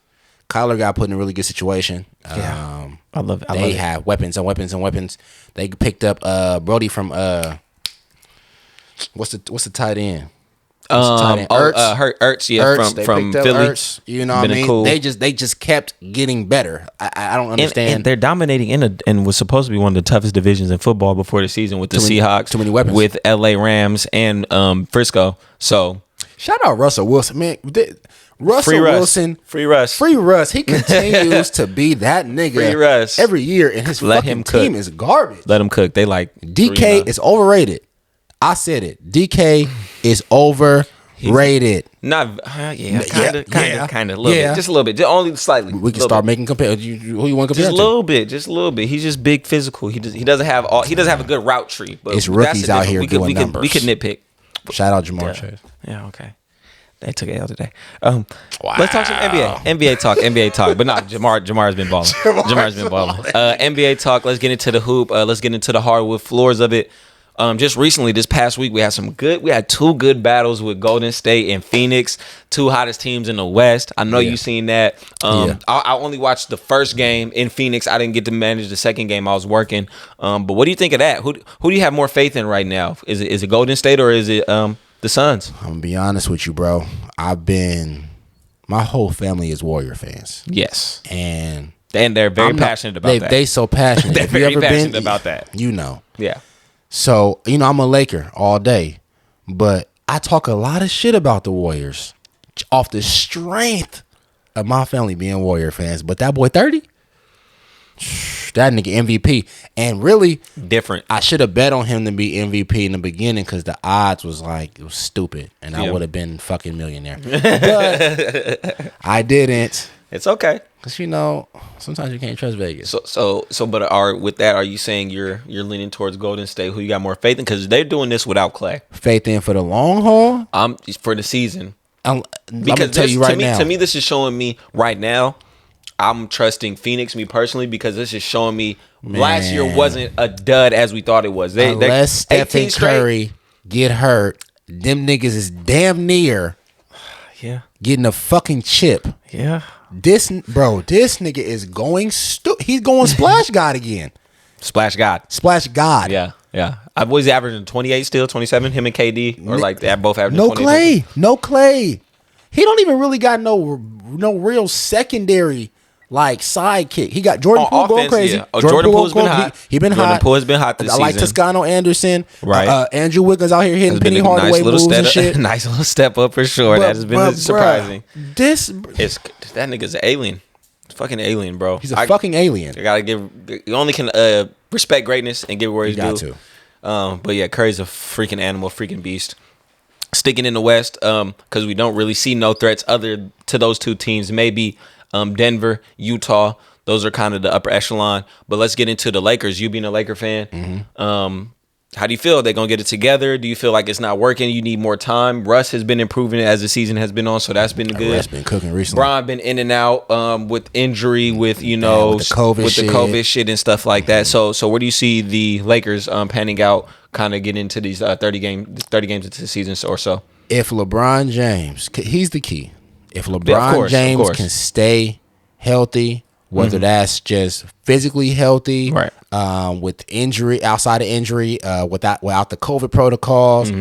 Kyler got put in a really good situation. Yeah, I love it. They have weapons and weapons and weapons. They picked up Brody from what's the tight end? Ertz, yeah, Ertz, from Philly. Ertz, you know what I mean? Cool. They just kept getting better. I don't understand. And they're dominating and was supposed to be one of the toughest divisions in football before the season with the Seahawks. Too many weapons. With LA Rams and Frisco. So shout out Russell Wilson, man. Wilson. Free Russ. He continues to be that nigga Free Russ. every year, and his fucking team is garbage. Let him cook. They like DK is overrated. I said it. DK is overrated. Kind of, a little bit, just a little bit, just only slightly. We can start making compare. Who you want to compare? Just a little bit. He's just big, physical. He doesn't have a good route tree. But it's rookies out here doing numbers. We could nitpick. Shout out Jamar Chase. Yeah, okay. They took it out today. Wow. Let's talk some NBA talk. But no, Jamar's been balling. Jamar's been balling. NBA talk. Let's get into the hoop. Let's get into the hardwood floors of it. Just recently, this past week, we had 2 good battles with Golden State and Phoenix, 2 hottest teams in the West. I know you've seen that. I only watched the first game in Phoenix. I didn't get to manage the second game. I was working. But what do you think of that? Who do you have more faith in right now? Is it Golden State or is it the Suns? I'm gonna be honest with you, bro. My whole family is Warrior fans. Yes, and they're very passionate about that. They so passionate. They're very passionate about that. You know. Yeah. So, I'm a Laker all day, but I talk a lot of shit about the Warriors off the strength of my family being Warrior fans, but that boy 30, that nigga MVP. And really different. I should have bet on him to be MVP in the beginning because the odds was like, it was stupid, and I would have been fucking millionaire. But I didn't. It's okay. Cause you know, sometimes you can't trust Vegas. But with that, are you saying you're leaning towards Golden State? Who you got more faith in? Because they're doing this without Clay. Faith in for the long haul. For the season. Because tell you right now. To me, this is showing me right now. I'm trusting Phoenix, me personally, because this is showing me last year wasn't a dud as we thought it was. Unless Stephen Curry get hurt, them niggas is damn near getting a fucking chip. Yeah. This nigga is going he's going Splash God again. Splash God. Yeah. I've always averaging 28 still, 27, him and KD, or like that both averaging 28. No Clay. He don't even really got no real secondary like sidekick. He got Jordan Poole going crazy. Yeah. Jordan Poole's been hot. He been hot. Jordan Poole has been hot this season. I like Toscano Anderson. Right. Andrew Wiggins out here hitting Penny Hardaway moves and shit. Nice little step up for sure. That has been surprising. That nigga's an alien. Fucking alien, bro. He's a fucking alien. You only can respect greatness and give where he's due. But yeah, Curry's a freaking animal, freaking beast. Sticking in the West, because we don't really see no threats other to those two teams. Maybe Denver, Utah. Those are kind of the upper echelon. But let's get into the Lakers. You being a Laker fan, how do you feel? They're going to get it together? Do you feel like it's not working? You need more time? Russ has been improving as the season has been on, so that's been good. Russ been cooking recently. Bron been in and out with injury, with the COVID shit and stuff like that. So where do you see the Lakers panning out, kind of get into these 30 games into the season or so? If LeBron James, he's the key. If LeBron James can stay healthy, whether that's just physically healthy, right? With injury, outside of injury, without the COVID protocols,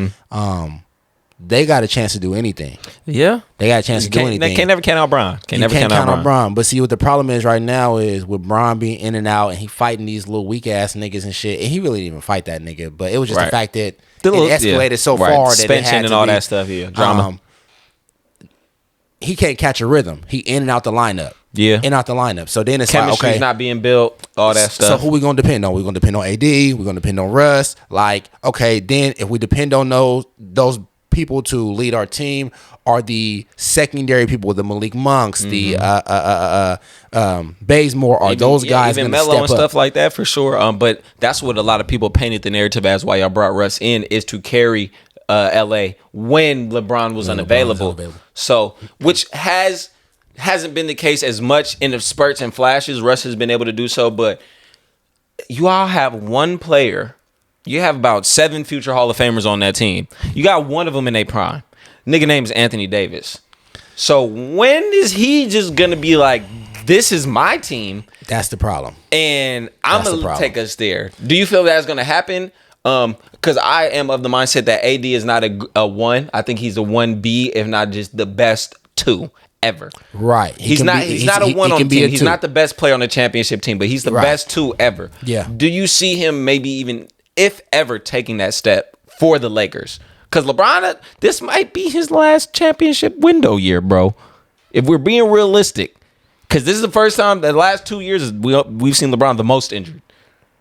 they got a chance to do anything. Yeah, they got a chance to do anything. They can't never count out Bron. Can't count out Bron. But see, what the problem is right now is with Bron being in and out, and he fighting these little weak ass niggas and shit. And he really didn't even fight that nigga, but it was just the fact that it escalated so far that suspension and all that stuff. Yeah, drama. He can't catch a rhythm. He in and out the lineup. Yeah. In and out the lineup. So then it's chemistry's like, okay, not being built, all that stuff. So who we going to depend on? We're going to depend on AD. We're going to depend on Russ. Like, okay, then if we depend on those people to lead our team, are the secondary people, the Malik Monks, the Bazemore, are those guys going to step up? And stuff like that for sure. But that's what a lot of people painted the narrative as why y'all brought Russ in, is to carry LA when LeBron was unavailable. So, which hasn't been the case as much in the spurts and flashes. Russ has been able to do so, but you all have one player. You have about 7 future Hall of Famers on that team. You got one of them in their prime. Nigga name is Anthony Davis. So when is he just gonna be like, this is my team? That's the problem. And I'm gonna take us there. Do you feel that's gonna happen? Because I am of the mindset that AD is not a 1. I think he's a 1B, if not just the best 2 ever. Right. He's not a 1 on the team. He's not the best player on the championship team, but he's the best 2 ever. Yeah. Do you see him maybe even, if ever, taking that step for the Lakers? Because LeBron, this might be his last championship window year, bro. If we're being realistic. Because this is the first time, the last 2 years, we've seen LeBron the most injured.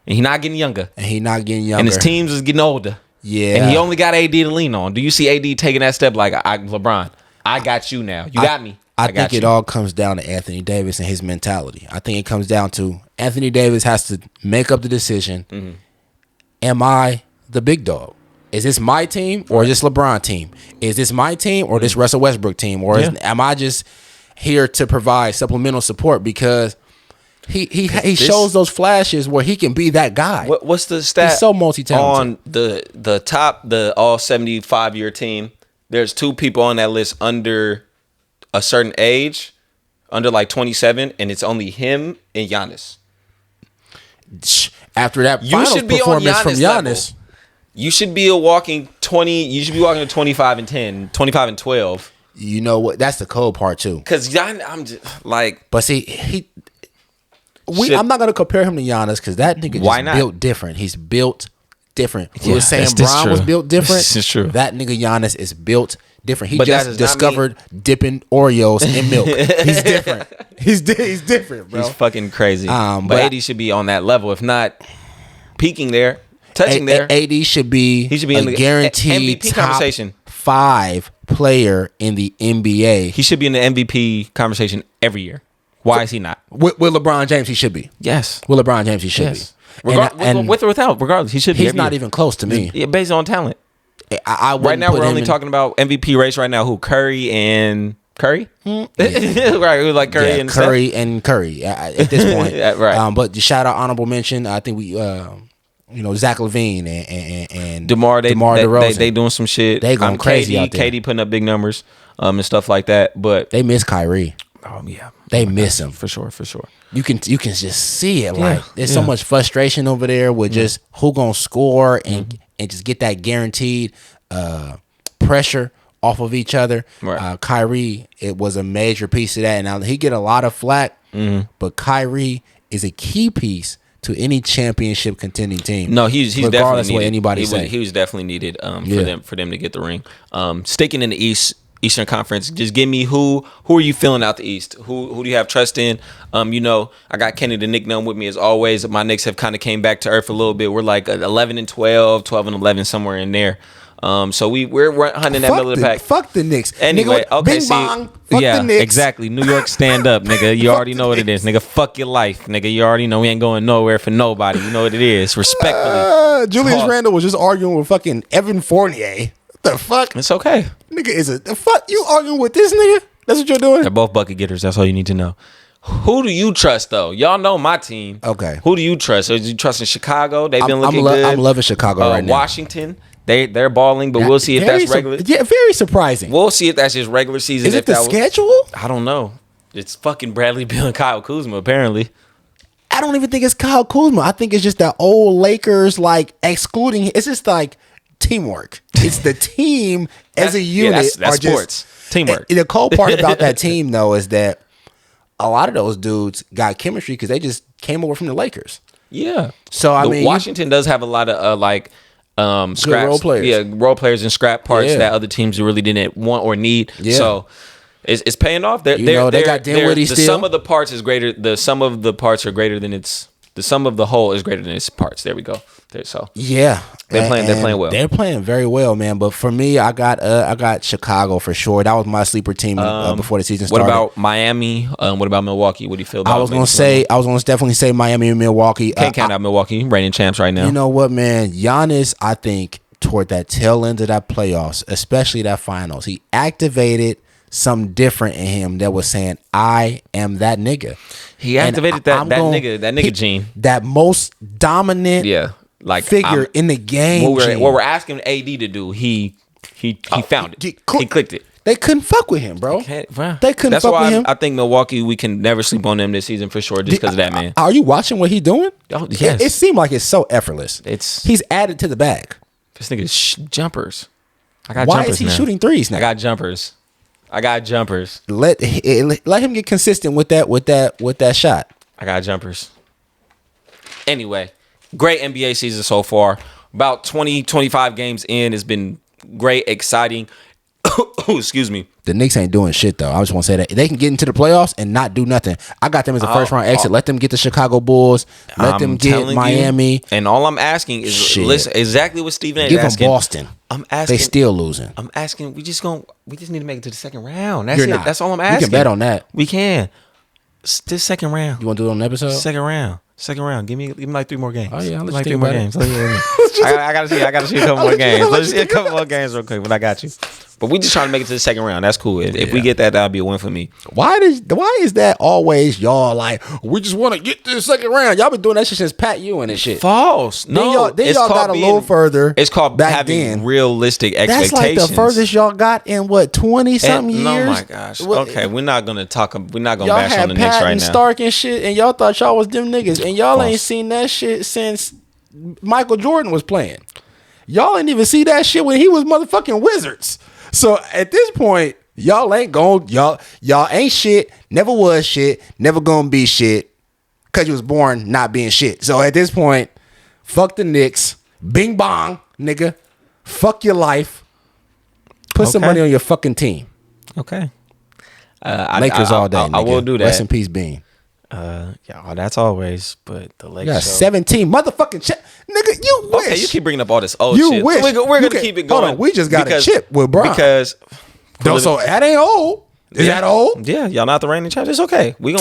And he's not getting younger. And his teams is getting older. Yeah. And he only got AD to lean on. Do you see AD taking that step like, LeBron, I got you now. You got me. I think it all comes down to Anthony Davis and his mentality. I think it comes down to Anthony Davis has to make up the decision. Am I the big dog? Is this my team or is this LeBron team? Is this my team or this Russell Westbrook team? Or am I just here to provide supplemental support? Because he shows those flashes where he can be that guy. What's the stat? He's so multi-talented. On the top, the all 75-year team, there's 2 people on that list under a certain age, under like 27, and it's only him and Giannis. After that finals performance from Giannis. Level. You should be walking 20. You should be walking to 25 and 10, 25 and 12. You know what? That's the cold part too. Because I'm just like, but see, I'm not gonna compare him to Giannis because that nigga just built different. He's built different. We were saying Bron was built different. This is true. That nigga Giannis is built different. He just discovered dipping Oreos in milk. He's different. He's different, bro. He's fucking crazy. But AD should be on that level, if not peaking there, touching there. AD should be. He should be in the guaranteed MVP top conversation. 5 player in the NBA. He should be in the MVP conversation every year. Why is he not? With LeBron James, he should be. Yes. With LeBron James, he should be. With or without, regardless, he should be. He's not even close to me. Yeah, based on talent. Right now, we're only talking about MVP race right now. Who? Curry and Curry? Yeah. Right, like Curry and Curry Steph? and Curry at this point. Right. But shout out, honorable mention. I think we, Zach LaVine and DeMar DeRozan. They doing some shit. They going crazy out there. KD putting up big numbers, and stuff like that. But they miss Kyrie. Oh yeah, they miss him for sure. You can just see it. Like there's so much frustration over there with just who gonna score and just get that guaranteed pressure off of each other. Right. Kyrie, it was a major piece of that. Now he get a lot of flack, but Kyrie is a key piece to any championship contending team. No, he's regardless definitely needed. What anybody say. He was definitely needed for them to get the ring. Sticking in the Eastern Conference, just give me who are you feeling out the East? Who do you have trust in? I got Kenny the nickname with me as always. My Knicks have kind of came back to earth a little bit. We're like 11-12, 12-11, somewhere in there. So we're hunting that middle of the pack. Fuck the Knicks. Anyway, nigga, okay, bing bong. Fuck the Knicks. Exactly. New York, stand up, nigga. You already know what it is, nigga. Fuck your life, nigga. You already know we ain't going nowhere for nobody. You know what it is. Respectfully. Julius Randle was just arguing with fucking Evan Fournier. The fuck? It's okay. Nigga, the fuck you arguing with this nigga? That's what you're doing? They're both bucket getters. That's all you need to know. Who do you trust, though? Y'all know my team. Okay. Who do you trust? So you trust in Chicago? They've been looking good. I'm loving Chicago right now. Washington, they're balling, but we'll see if that's regular. Very surprising. We'll see if that's just regular season. Is it the schedule? I don't know. It's fucking Bradley Beal and Kyle Kuzma, apparently. I don't even think it's Kyle Kuzma. I think it's just that old Lakers, like, excluding. It's just like teamwork. It's the team as a unit. That's sports. Teamwork. The cool part about that team, though, is that a lot of those dudes got chemistry because they just came over from the Lakers. Yeah. So I mean, Washington does have a lot of scraps, role players. Yeah, role players and scrap parts that other teams really didn't want or need. Yeah. So it's paying off. They got Dinwiddie still. The sum of the parts is greater. The sum of the parts are greater than its. The sum of the whole is greater than its parts. There we go. So yeah, they're playing well. They're playing very well, man. But for me, I got Chicago for sure. That was my sleeper team before the season started. What about Miami? What about Milwaukee? What do you feel about? I was gonna definitely say Miami and Milwaukee. Can't count out Milwaukee, reigning champs right now. You know what, man? Giannis, I think toward that tail end of that playoffs, especially that finals, he activated something different in him that was saying, I am that nigga. He activated that nigga gene. That most dominant figure in the game. What we're asking AD to do, he found it. He clicked it. They couldn't fuck with him, bro. They couldn't fuck with him. That's why I think Milwaukee, we can never sleep on them this season for sure, just because of that, man. Are you watching what he's doing? Oh, yes. It seemed like it's so effortless. He's added to the bag. This nigga's jumpers. I got Why jumpers is he now. shooting threes now? I got jumpers. Let him get consistent with that shot. I got jumpers. Anyway, great NBA season so far. About 25 games in. It's been great, exciting. Excuse me. The Knicks ain't doing shit, though. I just want to say that. They can get into the playoffs and not do nothing. I got them as a first-round exit. Let them get the Chicago Bulls. Let them get Miami. And all I'm asking is listen exactly what Stephen is asking. Give them Boston. I'm asking. They still losing. I'm asking. We just need to make it to the second round. That's it. That's all I'm asking. We can bet on that. We can. This second round. You want to do it on an episode? Second round. Give me like 3 more games. Oh yeah, like 3 more games. I gotta see a couple more games. Let's see a couple more games real quick. But I got you. But we just trying to make it to the second round. That's cool. If we get that, that'll be a win for me. Why is that always y'all like, we just want to get to the second round? Y'all been doing that shit since Pat Ewing and shit. False. No. Then y'all got a little further. It's called having realistic expectations. That's like the furthest y'all got in 20-something years. Oh my gosh. Okay, we're not gonna bash on the Knicks right now. Y'all had Pat and Stark and shit, and y'all thought y'all was them niggas, and y'all ain't seen that shit since Michael Jordan was playing. Y'all ain't even see that shit when he was motherfucking Wizards. So at this point, y'all ain't shit, never was shit, never gonna be shit, cause you was born not being shit. So at this point, fuck the Knicks, bing bong, nigga, fuck your life. Put some money on your fucking team. Okay. Lakers all day. I will do that. Rest in peace, Bean. Yeah, that's always. But the Lakers. You got 17 motherfucking chip, nigga. You wish. Okay, you keep bringing up all this old you shit. Wish. We're gonna keep it going. Hold on, we just got a chip with Bron because. So that ain't old. Is that old? Yeah, y'all not the reigning champ. It's okay. We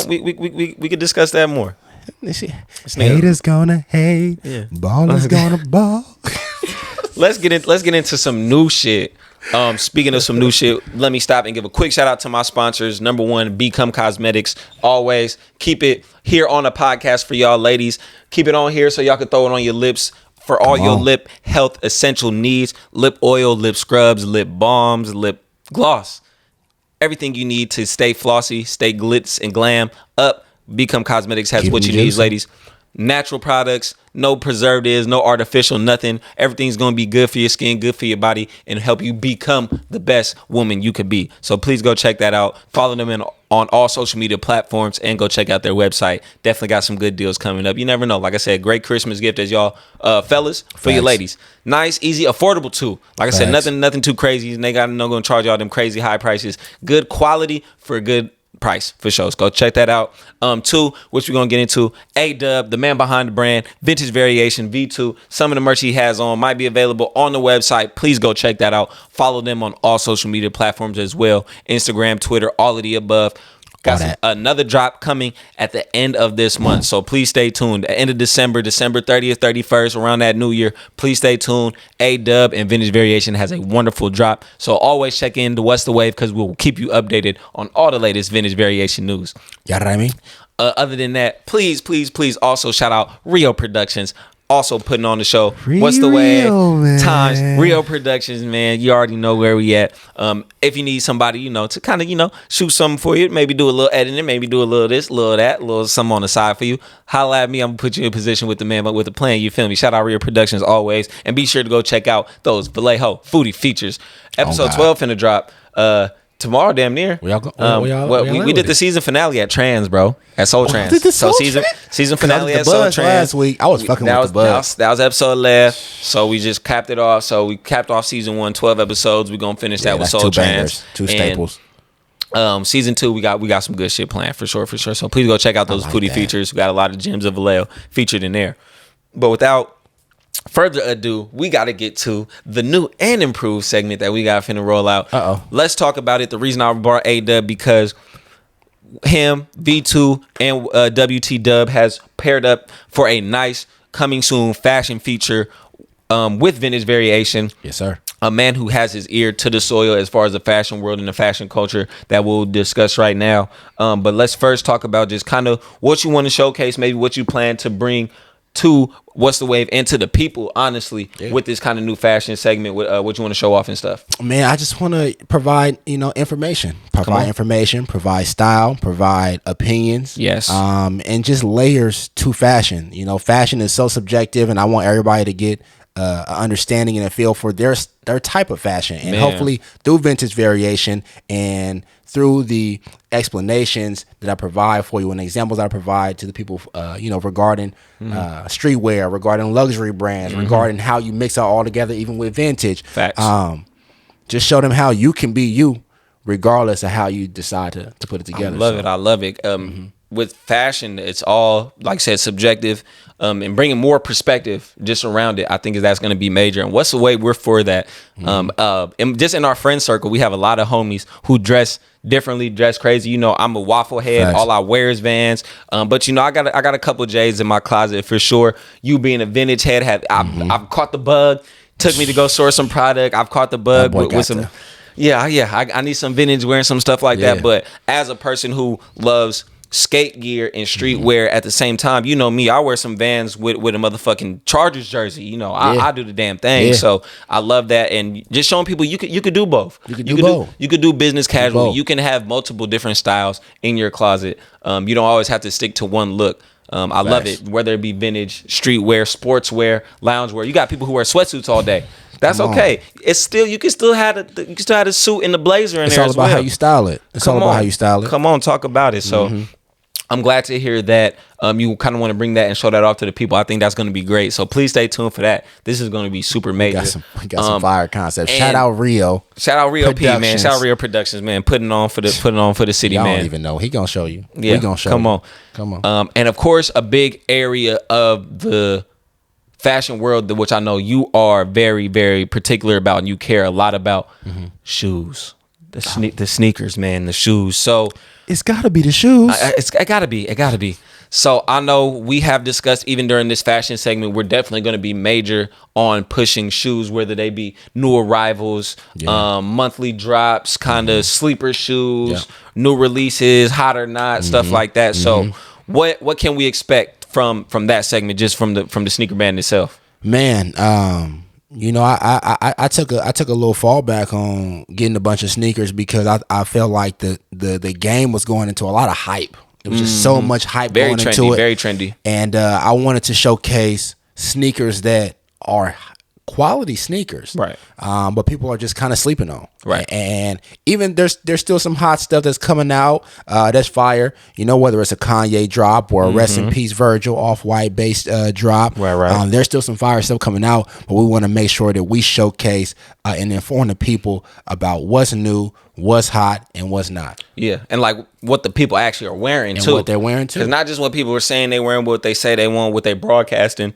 could discuss that more. Haters gonna hate. Yeah. Ballers gonna ball. Let's get into some new shit. Speaking of some new shit, let me stop and give a quick shout out to my sponsors. Number one, Become Cosmetics. Always keep it here on the podcast for y'all ladies. Keep it on here so y'all can throw it on your lips for all your lip health essential needs. Lip oil, lip scrubs, lip balms, lip gloss. Everything you need to stay flossy, stay glitz and glam up. Become Cosmetics has what you need, ladies. Natural products, no preservatives, no artificial, nothing. Everything's going to be good for your skin, good for your body, and help you become the best woman you could be. So please go check that out. Follow them on all social media platforms and go check out their website. Definitely got some good deals coming up. You never know. Like I said, great Christmas gift as y'all fellas for your ladies. Nice, easy, affordable too. Like I said, nothing too crazy. And they got no going to charge y'all them crazy high prices. Good quality for a good price for shows. Go check that out. Two, which we're gonna get into, A-Dub, the man behind the brand, Vintage Variation V2. Some of the merch he has on might be available on the website. Please go check that out. Follow them on all social media platforms as well. Instagram, Twitter, all of the above. Got another drop coming at the end of this month. So please stay tuned. At the end of December 30th, 31st, around that new year. Please stay tuned. A-Dub and Vintage Variation has a wonderful drop. So always check in to What's the Wave because we'll keep you updated on all the latest Vintage Variation news. You know what I mean? Other than that, please also shout out Rio Productions. Also putting on the show What's the Way Times Rio Productions, man. You already know where we at. If you need somebody, to kind of, shoot something for you, maybe do a little editing, maybe do a little this, a little that, a little something on the side for you, holla at me. I'm gonna put you in position with the man, but with the plan, you feel me? Shout out Rio Productions always, and be sure to go check out those Vallejo Foodie features. Episode 12 finna drop tomorrow, damn near. We did the season finale at Trans, bro. At Soul Trans. Season finale at Soul Trans. Last week, I was fucking with the buzz. That was episode left. So we just capped it off. So we capped off season 1, 12 episodes. We're gonna finish that with Soul Trans. Two staples. Season 2, we got some good shit planned for sure. So please go check out those foodie features. We got a lot of gems of Vallejo featured in there. But without further ado, we got to get to the new and improved segment that we got finna roll out. Let's talk about it. The reason I brought A-Dub because him, V2, and WT has paired up for a nice coming soon fashion feature with Vintage Variation. Yes, sir. A man who has his ear to the soil as far as the fashion world and the fashion culture that we'll discuss right now. But let's first talk about just kind of what you want to showcase, maybe what you plan to bring to What's the Wave and to the people, honestly, with this kind of new fashion segment, with what you want to show off and stuff. Man, I just want to provide, information. Provide style, provide opinions. Yes. And just layers to fashion. Fashion is so subjective, and I want everybody to get an understanding and a feel for their type of fashion. And hopefully through Vintage Variation and through the explanations that I provide for you and examples that I provide to the people, regarding streetwear, regarding luxury brands, regarding how you mix it all together, even with vintage. Facts. Just show them how you can be you, regardless of how you decide to put it together. I love it. With fashion, it's all, like I said, subjective, and bringing more perspective just around it. I think that's going to be major. And What's the Way? We're for that. And just in our friend circle, we have a lot of homies who dress differently, dress crazy. I'm a waffle head. Facts. All I wear is Vans. But I got a couple J's in my closet for sure. You being a vintage head, I've caught the bug. Took me to go source some product. I've caught the bug with some. I need some vintage wearing some stuff like that. But as a person who loves skate gear and streetwear at the same time, me, I wear some Vans with a motherfucking Chargers jersey. I do the damn thing. So I love that, and just showing people you could do both. You could do business casual. You can have multiple different styles in your closet. You don't always have to stick to one look. I love it, whether it be vintage, streetwear, sportswear, loungewear. You got people who wear sweatsuits all day. That's okay. It's still you can still have the suit and the blazer in there. It's all about how you style it. It's all about how you style it. Come on, talk about it. So I'm glad to hear that you kind of want to bring that and show that off to the people. I think that's going to be great. So please stay tuned for that. This is going to be super major. We got some fire concepts. Shout out Rio. Shout out Rio P, man. Shout out Rio Productions, man. Putting on for the city, man. I don't even know. He gonna show you. Yeah, we gonna show come you. Come on. And of course, a big area of the fashion world, which I know you are very, very particular about, and you care a lot about, shoes. The sneakers, man. The shoes. So it's gotta be the shoes. It gotta be. So I know we have discussed, even during this fashion segment, we're definitely going to be major on pushing shoes, whether they be new arrivals, monthly drops, kind of sleeper shoes, new releases, hot or not, stuff like that. So what can we expect from that segment, just from the sneaker band itself? Man, I took a little fallback on getting a bunch of sneakers because I felt like the game was going into a lot of hype. It was just so much hype going into it. Very trendy. And I wanted to showcase sneakers that are quality sneakers. Right. But people are just kind of sleeping on. Right. And even there's still some hot stuff that's coming out that's fire. Whether it's a Kanye drop or a Rest in Peace Virgil Off-White based drop. Right. There's still some fire stuff coming out, but we want to make sure that we showcase and inform the people about what's new, what's hot, and what's not. Yeah, and like what the people actually are wearing and too. What they're wearing too. Because not just what people are saying they wearing, what they say they want, what they broadcasting,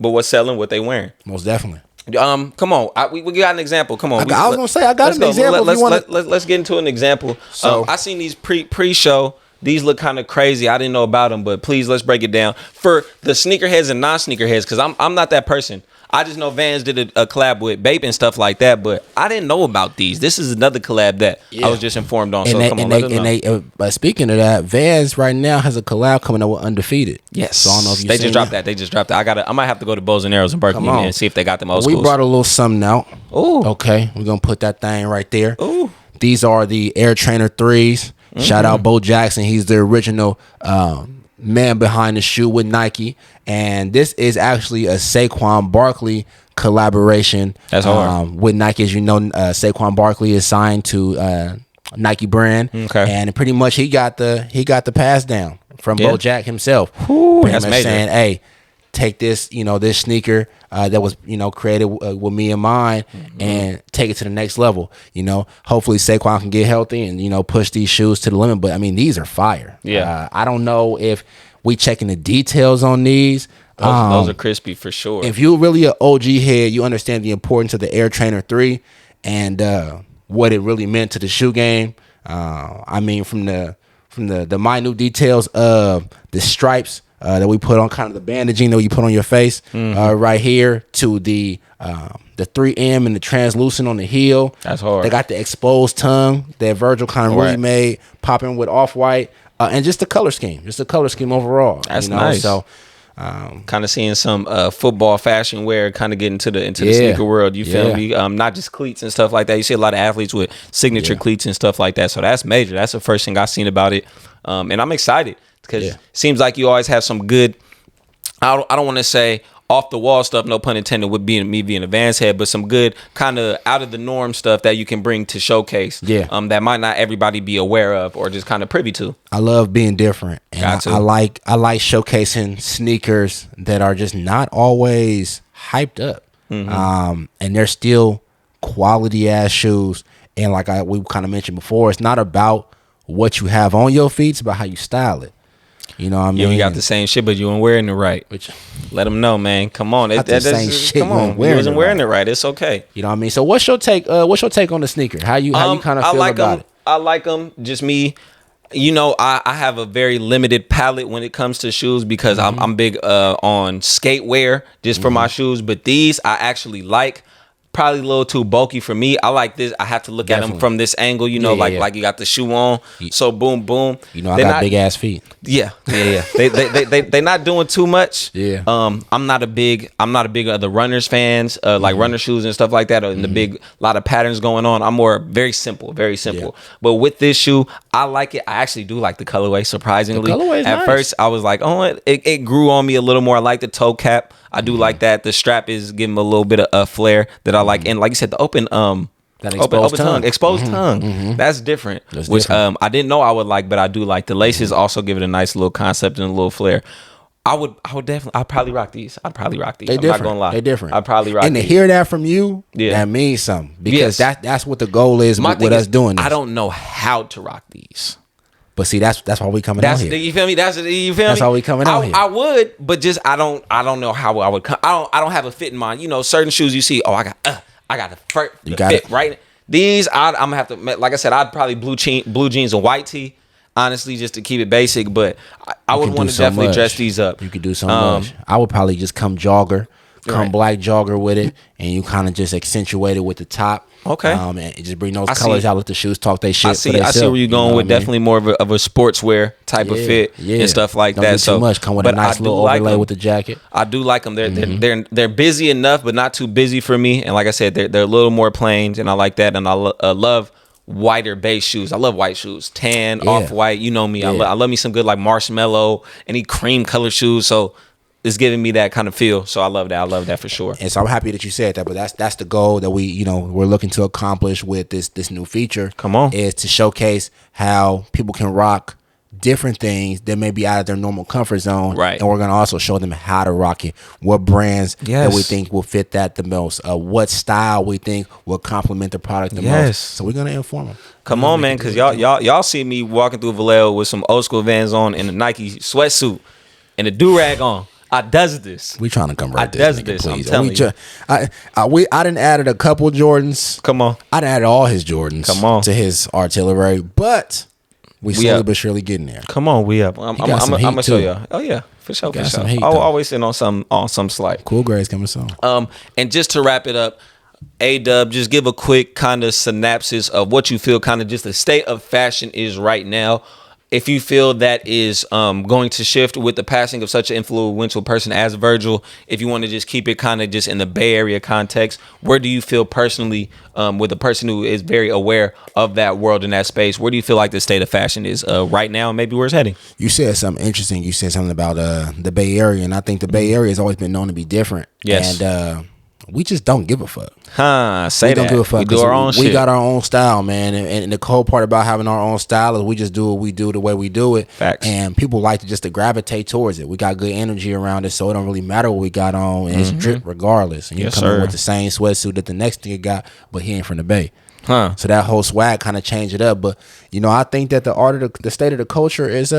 but what's selling, what they wearing. Most definitely. Come on, we got an example. Come on, I was gonna say I got an example. Let's get into an example. So I seen these pre-show. These look kind of crazy. I didn't know about them, but please let's break it down for the sneakerheads and non-sneakerheads. Because I'm not that person. I just know Vans did a collab with Bape and stuff like that, but I didn't know about these. This is another collab that I was just informed on. Speaking of that, Vans right now has a collab coming up with Undefeated. Yes, so I don't know if you they just dropped that. They just dropped that. I might have to go to Bows and Arrows in Berkeley and see if they got them old schools. We brought a little something out. Oh, okay. We're gonna put that thing right there. Oh, these are the Air Trainer 3s. Shout out Bo Jackson. He's the original man behind the shoe with Nike. And this is actually a Saquon Barkley collaboration. That's hard. With Nike. As you know, Saquon Barkley is signed to Nike brand. Okay. And pretty much he got the pass down from Bo Jack himself. Ooh, that's major. Saying, hey, take this, this sneaker that was, created with me in mind and take it to the next level. Hopefully Saquon can get healthy and, push these shoes to the limit. But I mean, these are fire. Yeah. I don't know if we checking the details on these. Those are crispy for sure. If you're really an OG head, you understand the importance of the Air Trainer 3 and what it really meant to the shoe game. I mean, from the minute details of the stripes that we put on, kind of the bandaging that you put on your face right here, to the 3M and the translucent on the heel. That's hard. They got the exposed tongue that Virgil kind of really made, popping with Off-White, and just the color scheme overall. That's nice. So kind of seeing some football fashion wear kind of get into the sneaker world. You feel me? Not just cleats and stuff like that. You see a lot of athletes with signature cleats and stuff like that. So that's major. That's the first thing I've seen about it. And I'm excited because it seems like you always have some good, I don't want to say off the wall stuff, no pun intended, with me being a Vans head, but some good kind of out of the norm stuff that you can bring to showcase. That might not everybody be aware of or just kind of privy to. I love being different, and I like showcasing sneakers that are just not always hyped up, and they're still quality ass shoes. And like we kind of mentioned before, it's not about what you have on your feet; it's about how you style it. You know what I mean? You got the same shit, but you weren't wearing it right. Let them know, man. Come on. The same shit. Come on. You wasn't wearing it right. It's okay. You know what I mean? So what's your take? What's your take on the sneaker? How you kind of feel about it? I like them. Just me. I have a very limited palette when it comes to shoes because I'm big on skate wear just for my shoes. But these I actually like. Probably a little too bulky for me. I like this. I have to look at them from this angle, like you got the shoe on. So boom, boom. I got big ass feet. Yeah. They not doing too much. Yeah. I'm not a big of the runners fans, like runner shoes and stuff like that, and the big lot of patterns going on. I'm more very simple. Yeah. But with this shoe, I like it. I actually do like the colorway, surprisingly. The colorway is At first, I was like, it grew on me a little more. I like the toe cap. I do like that. The strap is giving a little bit of a flair that I like. And like you said, the open That exposed tongue. Exposed tongue. That's different. That's which different. I didn't know I would like, but I do like. The laces also give it a nice little concept and a little flair. I would definitely. I'd probably rock these. They I'm different. not gonna lie. They different. I'd probably rock. And to these. hear that from you, that means something, because that's what the goal is with us doing this. I don't know how to rock these. But see, that's why we coming out here. You feel me? That's why we coming out here. I would, but just I don't know how I would come. I don't have a fit in mind. You know, certain shoes you see. Oh, I got the fit right. These I'm gonna have to. Like I said, I'd probably blue jeans and white tee. Honestly, just to keep it basic, but I would want to definitely dress these up. You could do so much. I would probably just come black jogger with it, and you kind of just accentuate it with the top. Okay. And just bring those colors out. Let the shoes talk they shit. I see where you're going with. Definitely more of a sportswear type of fit and stuff like Don't that. do too much. Come with a nice little overlay with the jacket. I do like them. They're busy enough, but not too busy for me. And like I said, they're a little more plain, and I like that. And I love whiter base shoes. I love white shoes, tan, off-white. You know me. I love me some good like marshmallow, any cream color shoes. So it's giving me that kind of feel. So I love that. I love that for sure. And so I'm happy that you said that. But that's the goal that we're looking to accomplish with this new feature. Come on, is to showcase how people can rock different things that may be out of their normal comfort zone, right? And we're gonna also show them how to rock it, what brands that we think will fit that the most, what style we think will complement the product the most. So we're gonna inform them. Come on, man, because y'all see me walking through Vallejo with some old school Vans on and a Nike sweatsuit and a do-rag on. I does this. We trying to convert this. Does this. I'm telling you. I done added a couple Jordans. Come on. I done added all his Jordans. Come on. To his artillery, but we slowly but surely getting there. Come on, we up. I'm gonna show y'all. Oh yeah, for sure. I'll always sit on some slight. Cool grades coming soon. And just to wrap it up, A-Dub, just give a quick kind of synopsis of what you feel kind of just the state of fashion is right now. If you feel that is going to shift with the passing of such an influential person as Virgil, if you want to just keep it kind of just in the Bay Area context, where do you feel personally with a person who is very aware of that world and that space, where do you feel like the state of fashion is right now and maybe where it's heading? You said something interesting. You said something about the Bay Area, and I think the Bay Area has always been known to be different. Yes. And we just don't give a fuck. Say we don't give a fuck. We do our own shit. We got our own style, man. And the cool part about having our own style is we just do what we do the way we do it. Facts. And people like to gravitate towards it. We got good energy around it, so it don't really matter what we got on. And it's drip regardless. And you come in with the same sweatsuit that the next nigga got, but he ain't from the Bay. So that whole swag kind of changed it up. But I think that the state of the culture is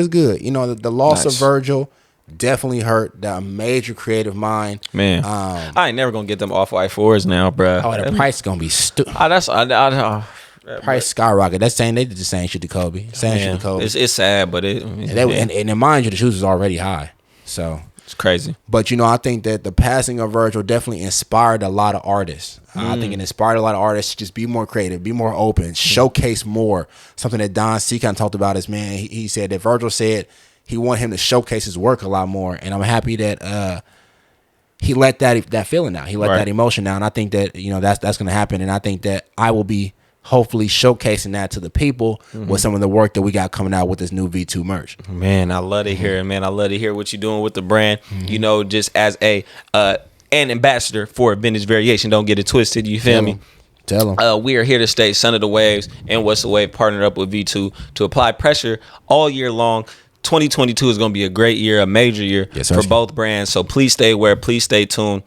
good. The loss of Virgil definitely hurt that major creative mind. Man, I ain't never gonna get them Off-White 4s now, bro. Oh, the price is gonna be stupid. Price skyrocket. That's saying they did the same shit to Kobe. Shit to Kobe. It's sad, but and mind you, the shoes was already high, so it's crazy. But I think that the passing of Virgil definitely inspired a lot of artists. I think it inspired a lot of artists to just be more creative, be more open, showcase more. Something that Don C kind of talked about is, man, he said that Virgil said he wanted him to showcase his work a lot more, and I'm happy that he let that feeling out. He let that emotion out, and I think that that's going to happen, and I think that I will be hopefully showcasing that to the people with some of the work that we got coming out with this new V2 merch. Man, I love to hear it, man. I love to hear what you're doing with the brand. Just as an ambassador for Vintage Variation. Don't get it twisted. You feel me? Tell them. We are here to stay. Son of the Waves and What's the Wave partnered up with V2 to apply pressure all year long. 2022 is going to be a great year, a major year for both brands. So please stay aware. Please stay tuned.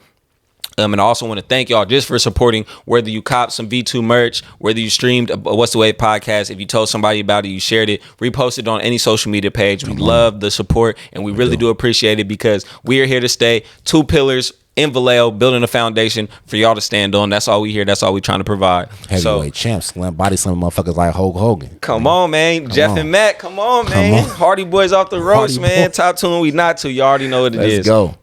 And I also want to thank y'all just for supporting, whether you cop some V2 merch, whether you streamed What's the Wave podcast, if you told somebody about it, you shared it, reposted on any social media page. We love the support, and we really do appreciate it because we are here to stay. 2 pillars in Vallejo, building a foundation for y'all to stand on. That's all we here. That's all we trying to provide. Heavyweight champs, body slim motherfuckers like Hulk Hogan. Come on, man. Jeff and Matt, come on, man. Hardy Boys off the ropes, man. Top tune, we not to. You already know what it is. Let's go.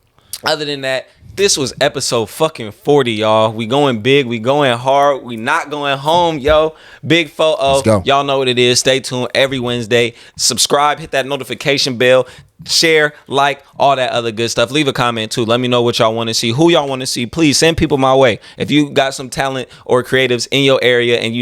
Other than that, this was episode fucking 40, y'all. We going big. We going hard. We not going home, yo. Big photo. Let's go. Y'all know what it is. Stay tuned every Wednesday. Subscribe. Hit that notification bell. Share, like, all that other good stuff. Leave a comment, too. Let me know what y'all want to see. Who y'all want to see. Please send people my way. If you got some talent or creatives in your area and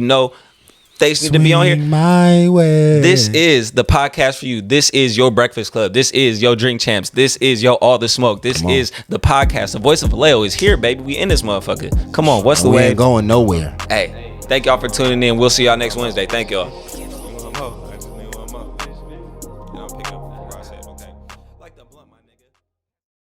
States need to be on here. My way. This is the podcast for you. This is your Breakfast Club. This is your Drink Champs. This is your All the Smoke. This is the podcast. The voice of Vallejo is here, baby. We in this motherfucker. Come on, what's the way? We ain't going nowhere. Hey, thank y'all for tuning in. We'll see y'all next Wednesday. Thank y'all.